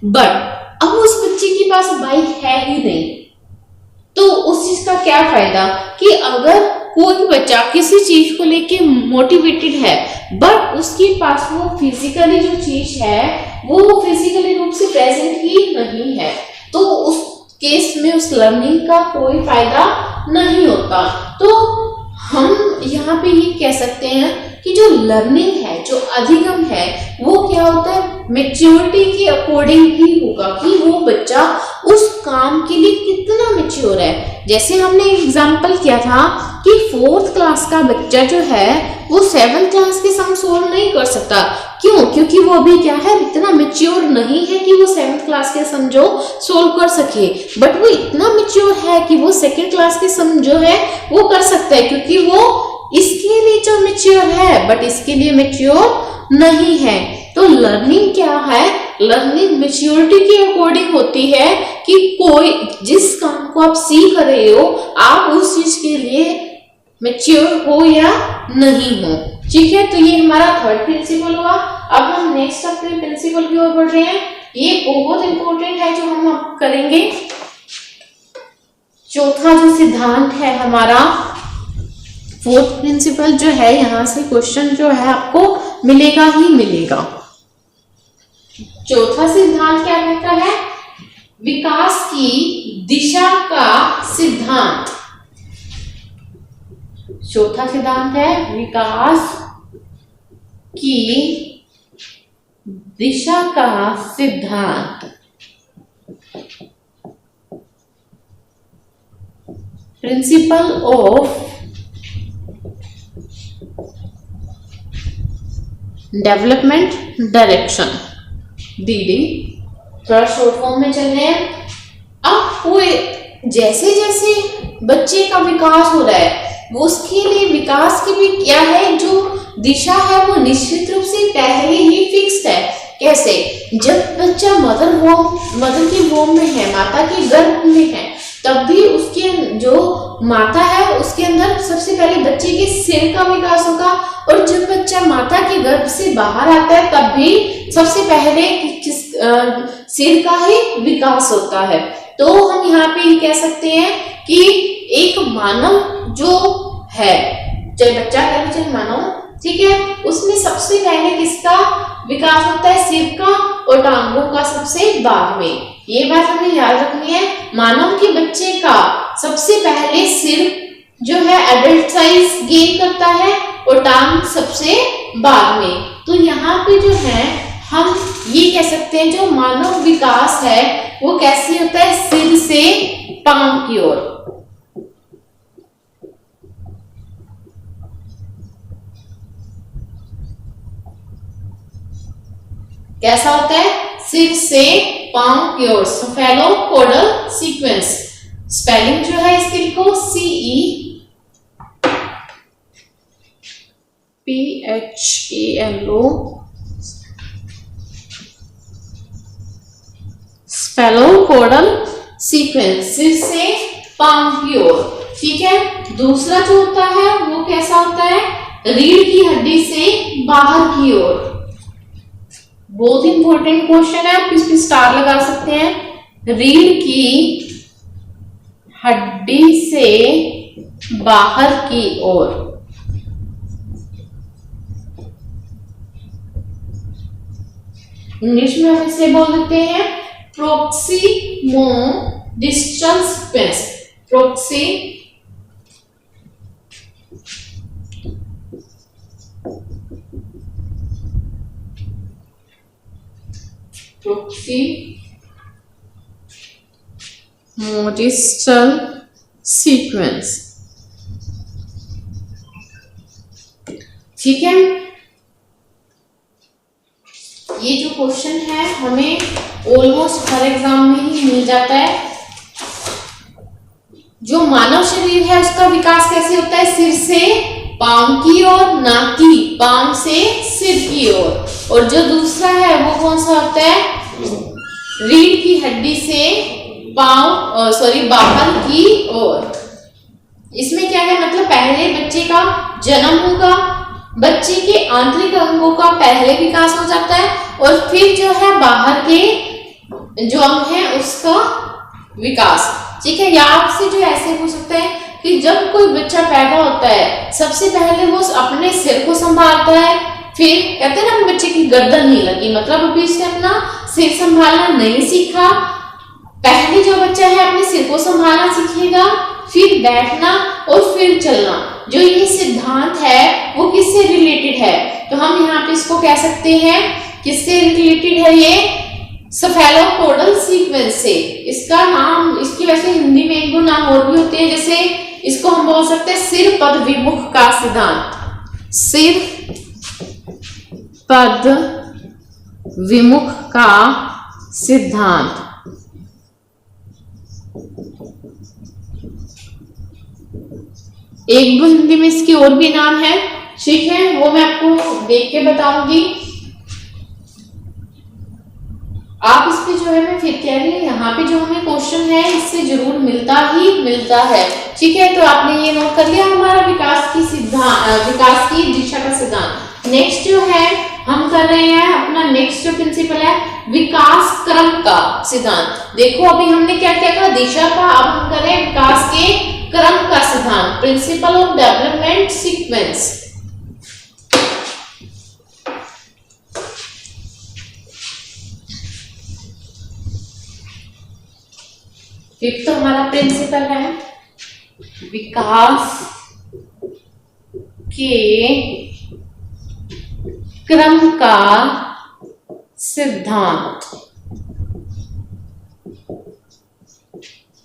बट अब उस बच्चे के पास बाइक है ही नहीं, तो उस चीज का क्या फायदा, कि अगर कोई बच्चा किसी चीज को लेके मोटिवेटेड है बट उसके पास वो फिजिकली जो चीज है वो फिजिकली रूप से प्रेजेंट ही नहीं है, तो उस केस में उस लर्निंग का कोई फायदा नहीं होता। तो हम यहाँ पे ये कह सकते हैं कि जो लर्निंग है, जो अधिगम है, वो क्या होता है, मेच्योरिटी के अकॉर्डिंग ही होगा कि वो बच्चा उस काम के लिए कितना मेच्योर है। जैसे हमने एग्जाम्पल किया था कि 4th क्लास का बच्चा जो है वो 7th क्लास के सम सोल्व नहीं कर सकता। क्यों? क्योंकि वो अभी क्या है, इतना मेच्योर नहीं है कि वो 7th क्लास के सम जो सोल्व कर सके, बट वो इतना मेच्योर है कि वो 2nd क्लास के सम जो है वो कर सकता है, क्योंकि वो इसके लिए जो मेच्योर है बट इसके लिए मेच्योर नहीं है। तो लर्निंग क्या है, लर्निंग मेच्योरिटी के अकॉर्डिंग होती है कि कोई जिस काम को आप सीख रहे हो आप उस चीज के लिए मेच्योर हो या नहीं हो। ठीक है, तो ये हमारा 3rd प्रिंसिपल हुआ। अब हम नेक्स्ट अपने प्रिंसिपल की ओर बढ़ रहे हैं। ये बहुत इंपॉर्टेंट है जो हम अब करेंगे। 4था जो सिद्धांत है हमारा, 4th प्रिंसिपल जो है, यहाँ से क्वेश्चन जो है आपको मिलेगा ही मिलेगा। 4था सिद्धांत क्या कहता है, विकास की दिशा का सिद्धांत। 4था सिद्धांत है विकास की दिशा का सिद्धांत। Principle of development direction, DD, थोड़ा शॉर्ट फॉर्म में चल रहे हैं। अब कोई जैसे जैसे बच्चे का विकास हो रहा है वो उसके लिए विकास की भी क्या है, जो दिशा है वो निश्चित रूप से पहले ही फिक्स है। कैसे? जब बच्चा मदर की वोम में है, माता के गर्भ में है, तब भी उसके जो माता है उसके अंदर सबसे पहले बच्चे के सिर का विकास होगा, और जब बच्चा माता के गर्भ से बाहर आता है तब भी सबसे पहले सिर का ही विकास होता है। तो हम यहाँ पे ये कह सकते हैं कि एक मानव जो है, चाहे बच्चा है चाहे मानव, ठीक है, उसमें सबसे पहले किसका विकास होता है, सिर का, और टांगों का सबसे बाद में। ये बात हमें याद रखनी है। मानव के बच्चे का सबसे पहले सिर जो है एडल्ट साइज गेन करता है और टांग सबसे बाद में। तो यहाँ पे जो है हम ये कह सकते हैं जो मानव विकास है वो कैसे होता है, सिर से पांव की ओर। कैसा होता है, सिर से पांव की ओर। सेफेलोपोडल सीक्वेंस, स्पेलिंग जो है इसके लिखो CEPHALO, सेफेलोपोडल सीक्वेंस, सिर से पांव की ओर। ठीक है, दूसरा जो होता है वो कैसा होता है, रीढ़ की हड्डी से बाहर की ओर। बहुत इंपॉर्टेंट क्वेश्चन है, आप इस पे स्टार लगा सकते हैं। रीढ़ की हड्डी से बाहर की ओर। इंग्लिश में हम इसे बोल देते हैं प्रोक्सिमो डिस्टल सीक्वेंस। प्रोक्सिमोडिस्टल सीक्वेंस। ठीक है, ये जो क्वेश्चन है हमें ऑलमोस्ट हर एग्जाम में ही मिल जाता है। जो मानव शरीर है उसका विकास कैसे होता है, सिर से पांव की ओर, ना कि पांव से सिर की ओर। और जो दूसरा है वो कौन सा होता है, रीढ़ की हड्डी से बाहर की ओर। इसमें क्या है, मतलब पहले बच्चे का जन्म होगा, बच्चे के आंतरिक अंगों का पहले विकास हो जाता है और फिर जो है बाहर के जो अंग है उसका विकास। ठीक है, या आपसे जो ऐसे हो सकता है कि जब कोई बच्चा पैदा होता है सबसे पहले वो अपने सिर को संभालता है, फिर कहते हैं ना बच्चे की गर्दन नहीं लगी, मतलब अभी उसने अपना सिर संभालना नहीं सीखा। पहले जो बच्चा है अपने सिर को संभालना सीखेगा, फिर बैठना और फिर चलना। जो ये सिद्धांत है वो किससे रिलेटेड है, तो हम यहाँ पे इसको कह सकते हैं किससे रिलेटेड है, ये सेफेलोपोडल सीक्वेंस से। इसका नाम, इसकी वैसे हिंदी में एक दो नाम और भी होते हैं, जैसे इसको हम बोल सकते हैं सिर पद विमुख का सिद्धांत, सिर पद विमुख का सिद्धांत। एक दो हिंदी में इसकी और भी नाम है, ठीक है, वो मैं आपको देख के बताऊंगी। आप इस पे जो है मैं फिर कह रही हूँ, यहाँ पे जो हमें क्वेश्चन है इससे जरूर मिलता ही मिलता है, ठीक है। तो आपने ये नोट कर लिया हमारा विकास की दिशा का सिद्धांत। नेक्स्ट जो है हम कर रहे हैं अपना नेक्स्ट जो प्रिंसिपल है विकास क्रम का सिद्धांत। देखो अभी हमने क्या क्या कहा, दिशा का, अब हम कर रहे हैं विकास के क्रम का सिद्धांत, principle of development sequence. Fifth हमारा प्रिंसिपल है विकास के क्रम का सिद्धांत,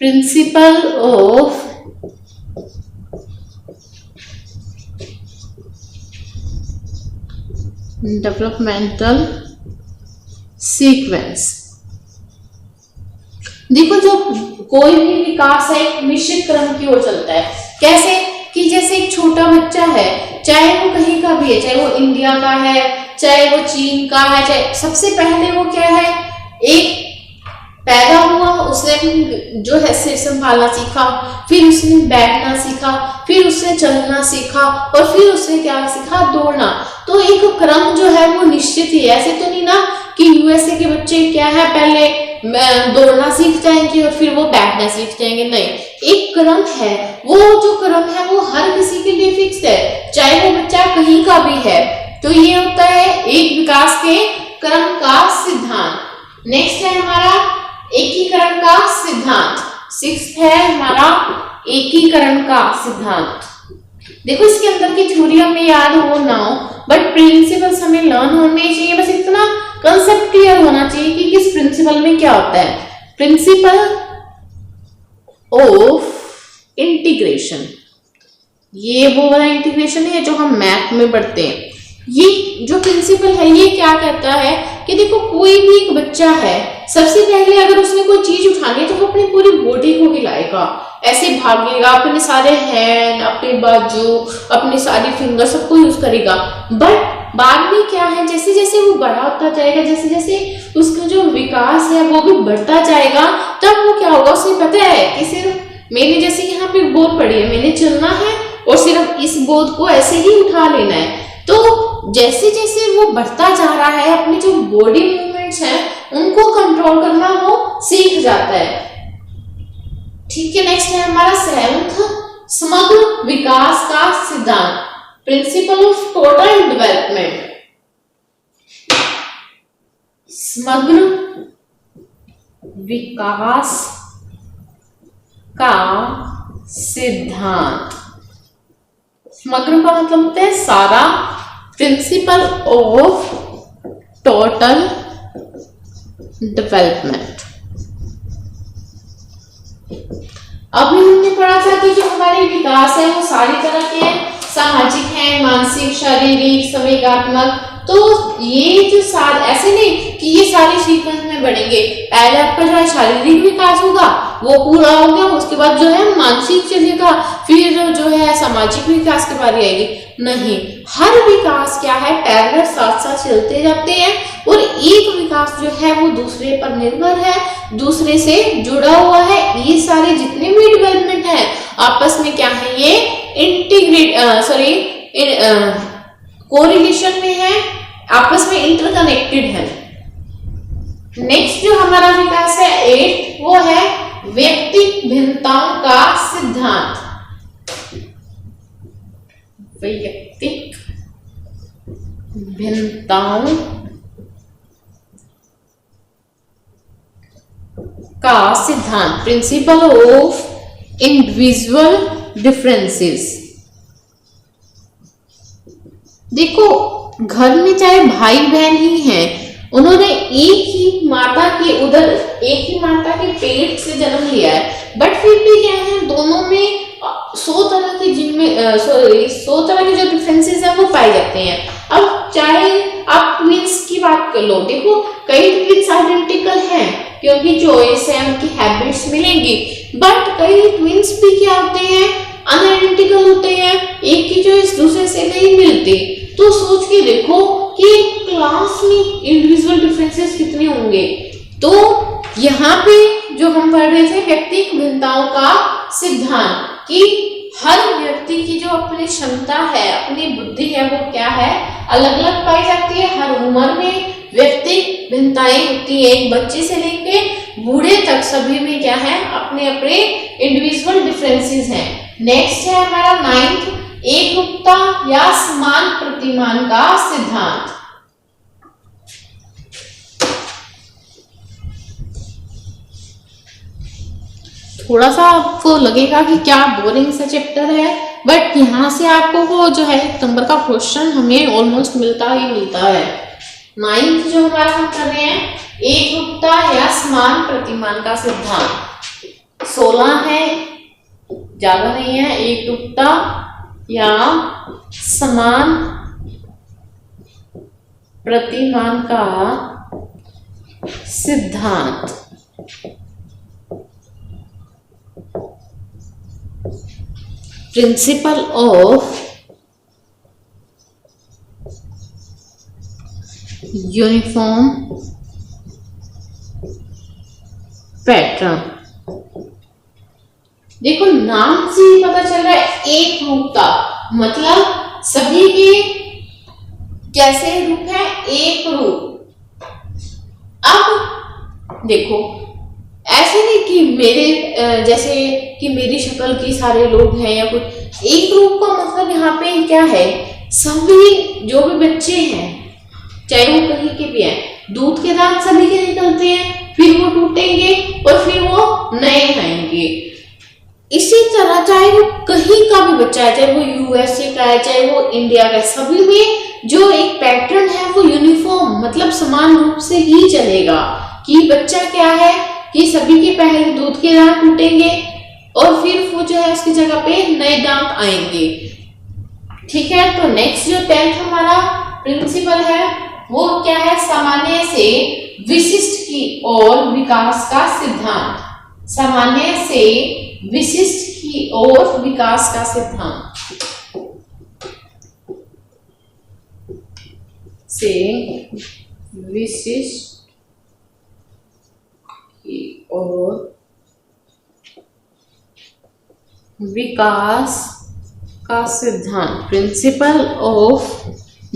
प्रिंसिपल ऑफ डेवलपमेंटल सीक्वेंस। देखो जो कोई भी विकास है एक निश्चित क्रम की ओर चलता है। कैसे कि जैसे एक छोटा बच्चा है, चाहे वो कहीं का भी है, चाहे वो इंडिया का है, चाहे वो चीन का है, चाहे, सबसे पहले वो क्या है, एक पैदा हुआ, उसने जो है सिर संभालना सीखा, फिर उसने बैठना सीखा, फिर उसने चलना सीखा, और फिर उसने क्या सीखा, दौड़ना। तो एक क्रम जो है वो निश्चित ही है। ऐसे तो नहीं ना कि यूएसए के बच्चे क्या है पहले दौड़ना सीख जाएंगे और फिर वो बैठना सीख जाएंगे, नहीं, एक क्रम है। वो जो क्रम है वो हर किसी के लिए फिक्स है, चाहे वो बच्चा कहीं का भी है। तो ये होता है एक विकास के क्रम का सिद्धांत। नेक्स्ट है हमारा एकीकरण का सिद्धांत। सिक्स्थ है हमारा एकीकरण का सिद्धांत। देखो इसके अंदर की थ्योरी हमें याद हो ना हो, बट प्रिंसिपल्स हमें लर्न होने चाहिए। बस इतना कंसेप्ट क्लियर होना चाहिए कि किस प्रिंसिपल में क्या होता है। प्रिंसिपल ऑफ इंटीग्रेशन, ये वो वाला इंटीग्रेशन है जो हम मैथ में पढ़ते हैं। ये जो प्रिंसिपल है ये क्या कहता है कि देखो कोई भी एक बच्चा है, सबसे पहले अगर उसने कोई चीज उठानी है तो वो अपनी पूरी बॉडी को हिलाएगा, ऐसे भागेगा, अपने सारे हैंड, अपने बाजू, अपनी सारी फिंगर सबको यूज करेगा। बट बाद में क्या है, जैसे जैसे वो बड़ा होता जाएगा, जैसे जैसे उसका जो विकास है वो भी बढ़ता जाएगा, तब वो क्या होगा, उसे पता है कि सिर्फ मैंने जैसे यहाँ पे बोध पड़ी है, मैंने चलना है और सिर्फ इस बोध को ऐसे ही उठा लेना है। तो जैसे जैसे वो बढ़ता जा रहा है, अपनी जो बॉडी मूवमेंट्स हैं उनको कंट्रोल करना वो सीख जाता है। ठीक है, नेक्स्ट है हमारा सेवंथ समग्र विकास का सिद्धांत, प्रिंसिपल ऑफ टोटल डेवलपमेंट। समग्र विकास का सिद्धांत, समग्र का मतलब होता है सारा, प्रिंसिपल ऑफ टोटल डेवलपमेंट। अभी हमने पढ़ा था कि जो हमारे विकास है वो सारी तरह के हैं, सामाजिक हैं, मानसिक, शारीरिक, संवेगात्मक। तो ये जो ऐसे नहीं कि ये सारे सीक्वेंस में बढ़ेंगे, पहले आपका जो है शारीरिक विकास होगा वो पूरा हो गया, उसके बाद जो है मानसिक चलेगा, फिर जो है सामाजिक विकास की बारी आएगी। नहीं, हर विकास क्या है पैरेलल साथ साथ चलते जाते हैं, और एक विकास जो है वो दूसरे पर निर्भर है, दूसरे से जुड़ा हुआ है। ये सारे जितने भी डेवलपमेंट है आपस में क्या है, ये कोरिलेशन में है, आपस में इंटरकनेक्टेड है। नेक्स्ट जो हमारा विकास है 8, वो है व्यक्ति भिन्नताओं का सिद्धांत, वैयक्तिक भिन्नताओं का सिद्धांत, प्रिंसिपल ऑफ इंडिविजुअल डिफरेंसेस। देखो, घर में चाहे भाई बहन ही हैं, उन्होंने एक ही माता के पेट से जन्म लिया है, बट फिर भी क्या है, दोनों में 100 तरह के जो डिफरेंसेस है वो पाए जाते हैं। अब चाहे आप ट्विंस की बात कर लो, देखो कई ट्विंस आइडेंटिकल हैं क्योंकि चॉइस है, उनकी हैबिट्स मिलेंगी, बट कई ट्विंस भी क्या होते हैं, अनआइडेंटिकल होते हैं, एक की चॉइस दूसरे से नहीं मिलती। तो सोच के देखो कि क्लास में इंडिविजुअल डिफरेंसेस कितने होंगे। तो यहाँ पे जो हम पढ़ रहे थे व्यक्तिगत भिन्नताओं का सिद्धांत, कि हर व्यक्ति की जो अपनी क्षमता है, अपनी बुद्धि है, वो क्या है, अलग अलग पाई जाती है। हर उम्र में व्यक्तिगत भिन्नताएं होती है, एक बच्चे से लेके बूढ़े तक सभी में क्या है, अपने अपने इंडिविजुअल डिफरेंसेस हैं। नेक्स्ट है हमारा 9th, एकरूपता या समान प्रतिमान का सिद्धांत। थोड़ा सा आपको लगेगा कि क्या बोरिंग सा चैप्टर है, बट यहाँ से आपको वो जो है 1 नंबर का क्वेश्चन हमें ऑलमोस्ट मिलता ही मिलता है। 9th जो हमारा हम कर रहे हैं, एकरूपता या समान प्रतिमान का सिद्धांत। 16 है, ज्यादा नहीं है, एकरूपता या समान प्रतिमान का सिद्धांत। Principle of uniform pattern. देखो नाम से ही पता चल रहा है, एक रूपता मतलब सभी के कैसे रूप है, एक रूप। अब देखो ऐसे नहीं कि मेरे जैसे कि मेरी शक्ल की सारे लोग हैं या कुछ, एक रूप का मतलब यहाँ पे क्या है, सभी जो भी बच्चे हैं चाहे वो कहीं के भी हैं, दूध के दांत सभी के निकलते हैं, फिर वो टूटेंगे और फिर वो नए आएंगे। इसी तरह चाहे वो कहीं का भी बच्चा है, चाहे वो यूएसए का है, चाहे वो इंडिया का है, सभी में जो एक पैटर्न है वो यूनिफॉर्म मतलब समान रूप से ही चलेगा। कि बच्चा क्या है कि सभी के पहले दूध के दांत टूटेंगे और फिर वो जो है उसकी जगह पे नए दांत आएंगे। ठीक है, तो नेक्स्ट जो 10th हमारा प्रिंसिपल है वो क्या है, सामान्य से विशिष्ट की ओर विकास का सिद्धांत। सामान्य से विशिष्ट की ओर विकास का सिद्धांत। से विशिष्ट की ओर विकास का सिद्धांत। Principle of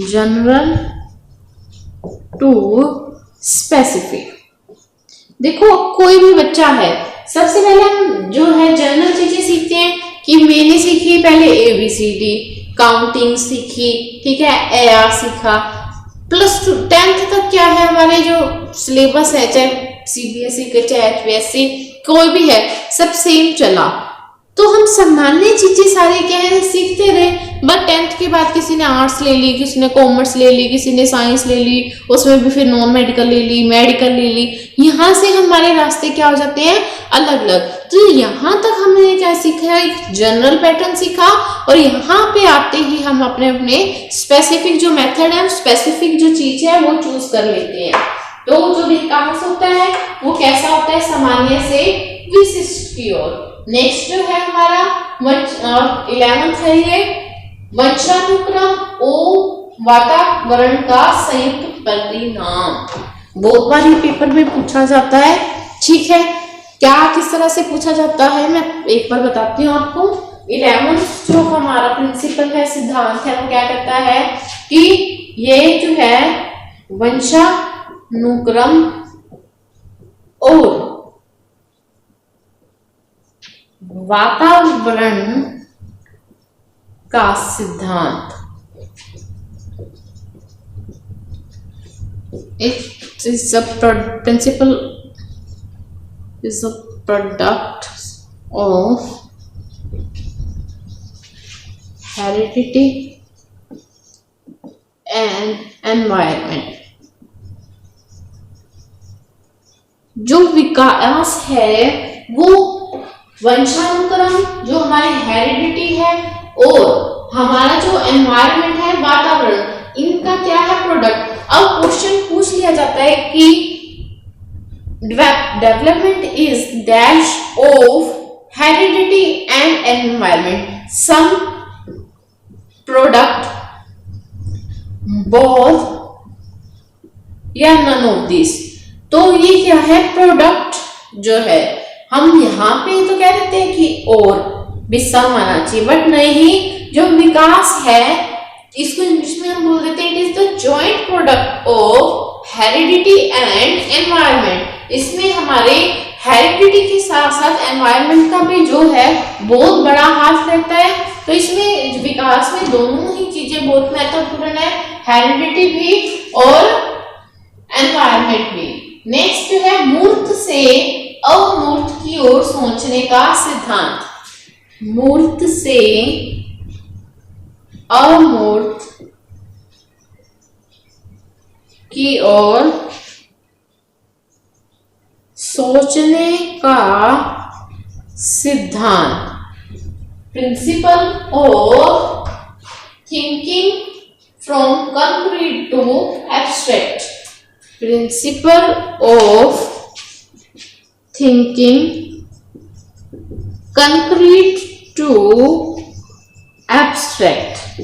general to specific. देखो कोई भी बच्चा है, सबसे पहले हम जो है जनरल चीजें सीखते हैं कि मैंने सीखी पहले ABCD, काउंटिंग सीखी, ठीक है, AR सीखा। +2 10th तक क्या है, हमारे जो सिलेबस है, चाहे CBSE के चाहे HBSE कोई भी है, सब सेम चला। तो हम सामान्य चीजें सारे क्या है सीखते रहे। बट 10th के बाद किसी ने आर्ट्स ले ली, किसी ने कॉमर्स ले ली, किसी ने साइंस ले ली, उसमें भी फिर नॉन मेडिकल ले ली, मेडिकल ले ली। यहाँ से हमारे रास्ते क्या हो जाते हैं, अलग अलग। तो यहाँ तक हमने क्या सीखा, एक जनरल पैटर्न सीखा, और यहाँ पे आते ही हम अपने अपने स्पेसिफिक जो मेथड है, स्पेसिफिक जो चीज है वो चूज कर लेते हैं। तो जो विकास होता है वो कैसा होता है, सामान्य से विशिष्ट की ओर। नेक्स्ट जो है हमारा 11th है ये, वंशानुक्रम और वातावरण का संयुक्त परिणाम। बहुत बार ये पेपर में पूछा जाता है। ठीक है, क्या किस तरह से पूछा जाता है मैं एक बार बताती हूँ आपको। 11th जो हमारा प्रिंसिपल है, सिद्धांत है, वो क्या कहता है कि ये जो है वंशानुक्रम और वातावरण का सिद्धांत। It is a principle is a product of heredity and environment। जो विकास है वो वंशानुक्रम, जो हमारी हेरिडिटी है, और हमारा जो एनवायरनमेंट है, वातावरण, इनका क्या है प्रोडक्ट। अब क्वेश्चन पूछ लिया जाता है कि development is dash of heredity and environment, sum product, both या नन ऑफ दिस। तो ये क्या है प्रोडक्ट जो है, हम यहाँ पे तो कह देते हैं कि और भी सम आना चाहिए, बट नहीं, जो विकास है इसको इंग्लिश में हम बोल देते हैं it is the joint product of heredity and environment. इसमें हमारे हेरिडिटी के साथ साथ एनवायरनमेंट का भी जो है बहुत बड़ा हाथ रहता है। तो इसमें विकास में दोनों ही चीजें बहुत महत्वपूर्ण है, हेरिडिटी भी और एनवायरनमेंट भी। नेक्स्ट जो है मूर्त से अमूर्त की ओर सोचने का सिद्धांत। मूर्त से अमूर्त की ओर सोचने का सिद्धांत। Principle of thinking from concrete to abstract. Principle of thinking concrete to abstract.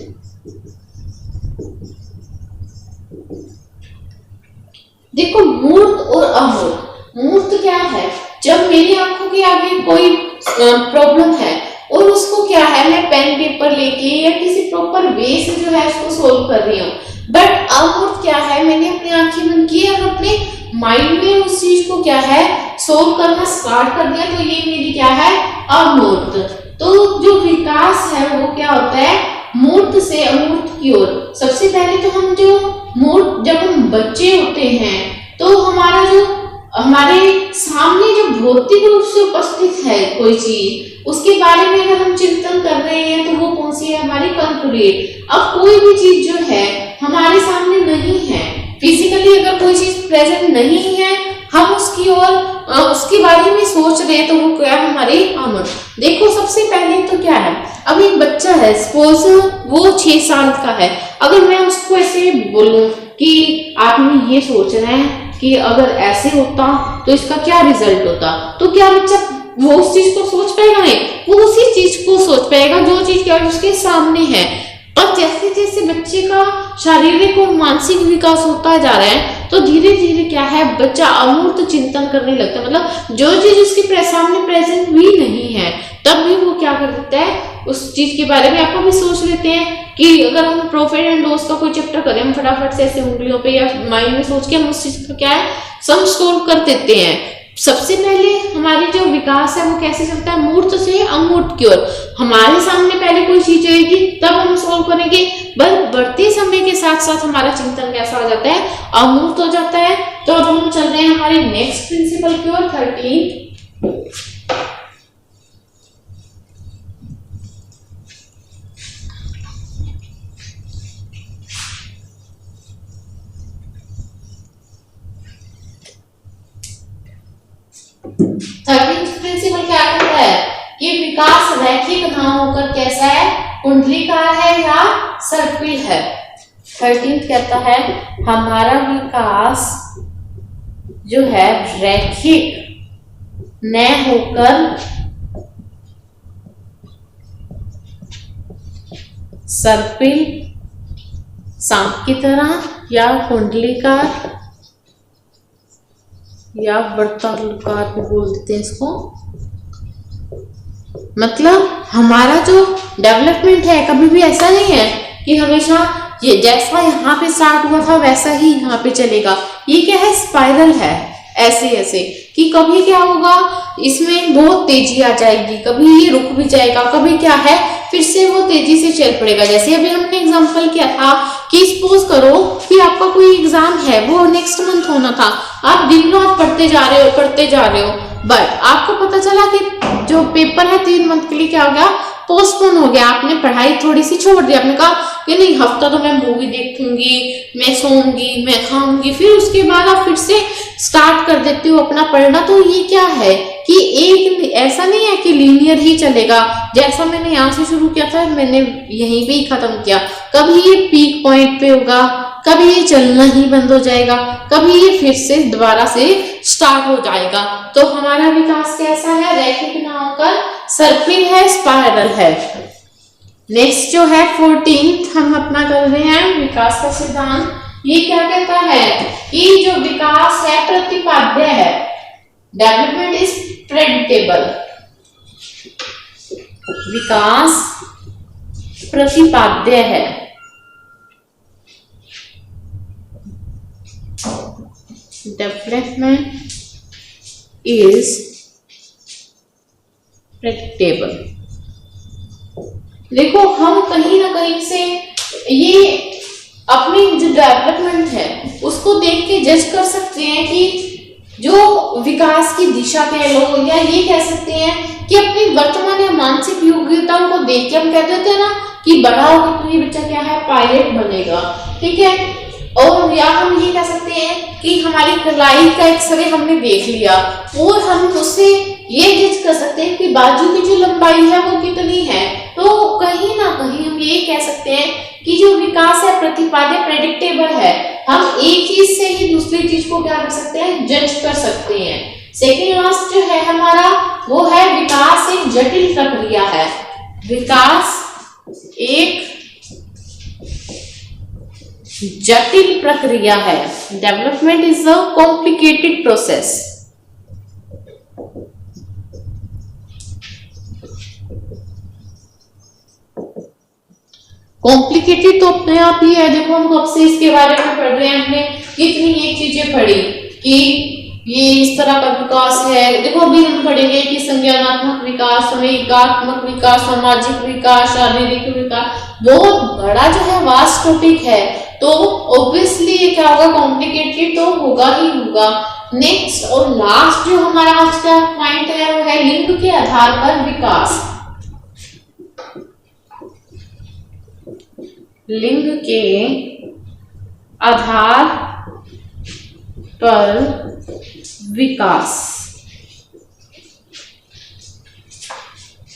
देखो मूर्त और अमूर्त। मूर्त क्या है, जब मेरी आंखों के आगे कोई प्रॉब्लम है और उसको क्या है मैं पेन पेपर लेके या किसी प्रॉपर वे से जो है उसको सोल्व कर रही हूँ। बट अमूर्त क्या है, मैंने अपनी आंखें बंद की और अपने माइंड में उस चीज को क्या है सोल्व करना स्टार्ट कर दिया, तो ये मेरी क्या है अमूर्त। तो जो विकास है वो क्या होता है मूर्त से अमूर्त की ओर। सबसे पहले तो हम जो मूर्त, जब हम बच्चे होते हैं तो हमारा जो हमारे सामने जो भौतिक रूप से उपस्थित है कोई चीज, उसके बारे में अगर हम चिंतन कर रहे हैं तो वो कौन सी है हमारी कंक्रीट। अब कोई भी चीज जो है हमारे सामने नहीं है, फिजिकली अगर कोई चीज प्रेजेंट नहीं है, हम उसकी ओर उसके बारे में सोच रहे हैं तो वो क्या है हमारी अमूर्त। देखो सबसे पहले तो क्या है, अब एक बच्चा है, सपोज वो 6 साल का है, अगर मैं उसको ऐसे बोलूं कि आपने ये सोचना है कि अगर ऐसे होता तो इसका क्या रिजल्ट होता, तो क्या बच्चा वो उस चीज को सोच पाएगा? नहीं, वो उसी चीज को सोच पाएगा जो चीज क्या उसके सामने है। और जैसे जैसे बच्चे का शारीरिक और मानसिक विकास होता जा रहा है तो धीरे धीरे क्या है बच्चा अमूर्त चिंतन करने लगता है, मतलब जो चीज उसके सामने प्रेजेंट भी नहीं है तब भी वो क्या कर देता है उस चीज के बारे में। आपको भी सोच लेते हैं कि अगर हम प्रॉफिट एंड लॉस का कोई चैप्टर करें, हम फटाफट से ऐसे उंगलियों पे या माइंड में सोच के हम उस चीज का क्या है सम सोल्व कर देते हैं। सबसे पहले हमारी जो विकास है वो कैसे चलता है मूर्त से अमूर्त की ओर। हमारे सामने पहले कोई चीज आएगी तब हम सोल्व करेंगे, बस बढ़ते समय के साथ साथ हमारा चिंतन कैसा हो जाता है अमूर्त हो जाता है। तो अब हम चल रहे हैं हमारे नेक्स्ट प्रिंसिपल की ओर 13। प्रिंसिपल क्या कहता है कि विकास रैखिक ना होकर कैसा है कुंडलीकार है या सर्पिल है। 13 कहता है हमारा विकास जो है रैखिक न होकर सर्पिल सांप की तरह या कुंडलीकार या वर्ताकार भी बोल देते हैं इसको। मतलब हमारा जो डेवलपमेंट है कभी भी ऐसा नहीं है कि हमेशा ये जैसा यहाँ पे स्टार्ट हुआ था वैसा ही यहाँ पे चलेगा। ये क्या है स्पाइरल है, ऐसे ऐसे कि कभी क्या होगा इसमें बहुत तेजी आ जाएगी, कभी ये रुक भी जाएगा, कभी क्या है फिर से वो तेजी से चल पड़ेगा। जैसे अभी हमने एग्जांपल किया था कि सपोज करो कि आपका कोई एग्जाम है, वो नेक्स्ट मंथ होना था, आप दिन रात पढ़ते जा रहे हो, बट आपको पता चला कि जो पेपर है 3 मंथ के लिए क्या हो गया, पोस्टपोन हो गया। आपने पढ़ाई थोड़ी सी छोड़ दी, आपने कहा कि नहीं हफ्ता तो मैं मूवी देखूंगी, मैं सोऊंगी, मैं खाऊंगी, फिर उसके बाद आप फिर से स्टार्ट कर देते हो अपना पढ़ना। तो ये क्या है कि एक ऐसा नहीं है कि लीनियर ही चलेगा, जैसा मैंने यहाँ से शुरू किया था मैंने यहीं पे ही खत्म किया। कभी ये पीक पॉइंट पे होगा, कभी ये चलना ही बंद हो जाएगा, कभी ये फिर से दोबारा से स्टार्ट हो जाएगा। तो हमारा विकास कैसा है, रैखिक ना होकर सर्पिल है, स्पाइरल है। नेक्स्ट जो है 14th हम अपना कर रहे हैं विकास का सिद्धांत। ये क्या कहता है कि जो विकास है प्रतिपाद्य है, डेवलपमेंट इज प्रेडिक्टेबल, विकास प्रतिपाद्य है। Development is predictable. देखो हम कहीं ना कहीं से ये अपनी जो डेवलपमेंट है उसको देख के जज कर सकते हैं कि जो विकास की दिशा कह लो, या ये कह सकते हैं कि अपनी वर्तमान या मानसिक योग्यताओं को देख के हम कह देते हैं ना कि बड़ा होकर तो ये बच्चा क्या है, पायलट बनेगा, ठीक है। और या हम ये कह सकते हैं कि हमारी कलाई का एक्सरे हमने देख लिया और हम उससे ये जज कर सकते हैं कि बाजू की जो लंबाई है वो कितनी है। तो कहीं ना कहीं हम ये कह सकते हैं कि जो विकास है प्रतिपाद्य, प्रेडिक्टेबल है। हम एक चीज से ही दूसरी चीज को क्या कर सकते हैं, जज कर सकते हैं। सेकेंड लास्ट जो है हमारा वो है विकास एक जटिल प्रक्रिया है। विकास एक जटिल प्रक्रिया है। Development is a complicated process. Complicated तो अपने आप ही है। देखो हम कब से इसके बारे में पढ़ रहे हैं, हमने कितनी ये चीजें पढ़ी कि ये इस तरह का विकास है। देखो अभी हम पढ़ेंगे कि संज्ञानात्मक विकास, संवेगात्मक विकास, सामाजिक विकास, शारीरिक विकास, बहुत बड़ा जो है वास्ट टॉपिक है। तो ऑब्वियसली ये क्या होगा, कॉम्प्लिकेटेड तो होगा ही होगा। नेक्स्ट और लास्ट जो हमारा आज का पॉइंट है वो है लिंग के आधार पर विकास। लिंग के आधार पर विकास।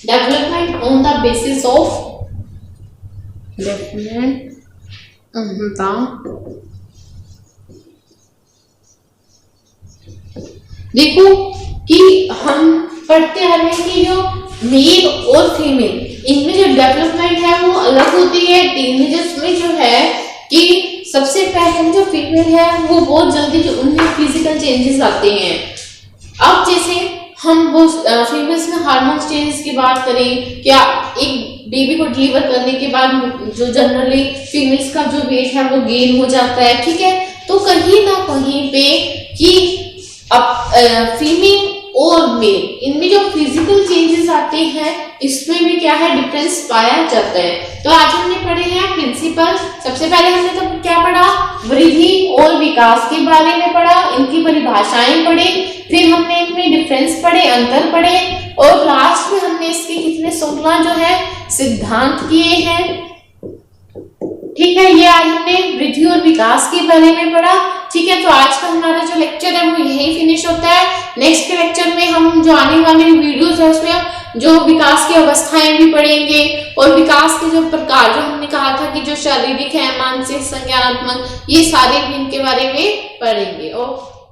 Development on the basis of, development देखो कि हम पढ़ते आ रहे हैं कि जो मेल और फीमेल इनमें जो डेवलपमेंट है वो अलग होती है। टीनेजर्स में जो है कि सबसे पहले जो फीमेल है वो बहुत जल्दी जो उनमें फिजिकल चेंजेस आते हैं। अब जैसे हम वो फीमेल्स में हार्मोन्स चेंजेस की बात करें, क्या एक बेबी को डिलीवर करने के बाद जो जनरली फीमेल्स का जो वेट है वो गेन हो जाता है, ठीक है। तो कहीं ना कहीं पे कि अब फीमेल और मेल इनमें जो फिजिकल चेंजेस आते हैं इसमें भी क्या है, डिफरेंस पाया जाता है। तो आज हमने पढ़े हैं प्रिंसिपल। सबसे पहले हमने तो क्या पढ़ा, वृद्धि और विकास के बारे में पढ़ा, इनकी परिभाषाएं पढ़े, फिर हमने इनमें डिफरेंस पढ़े, अंतर पढ़े, और लास्ट में हमने इसके कितने 16 जो है सिद्धांत किए हैं, ठीक है। ये आज हमने वृद्धि और विकास के बारे में पढ़ा, ठीक है। तो आज का हमारा जो लेक्चर है वो यही फिनिश होता है। नेक्स्ट के लेक्चर में हम जो आने वाले वीडियोस है उसमें जो विकास की अवस्थाएं भी पढ़ेंगे और विकास के जो प्रकार जो हमने कहा था कि जो शारीरिक है, मानसिक, संज्ञानात्मक, ये सारे भी इनके बारे में पढ़ेंगे। ओके।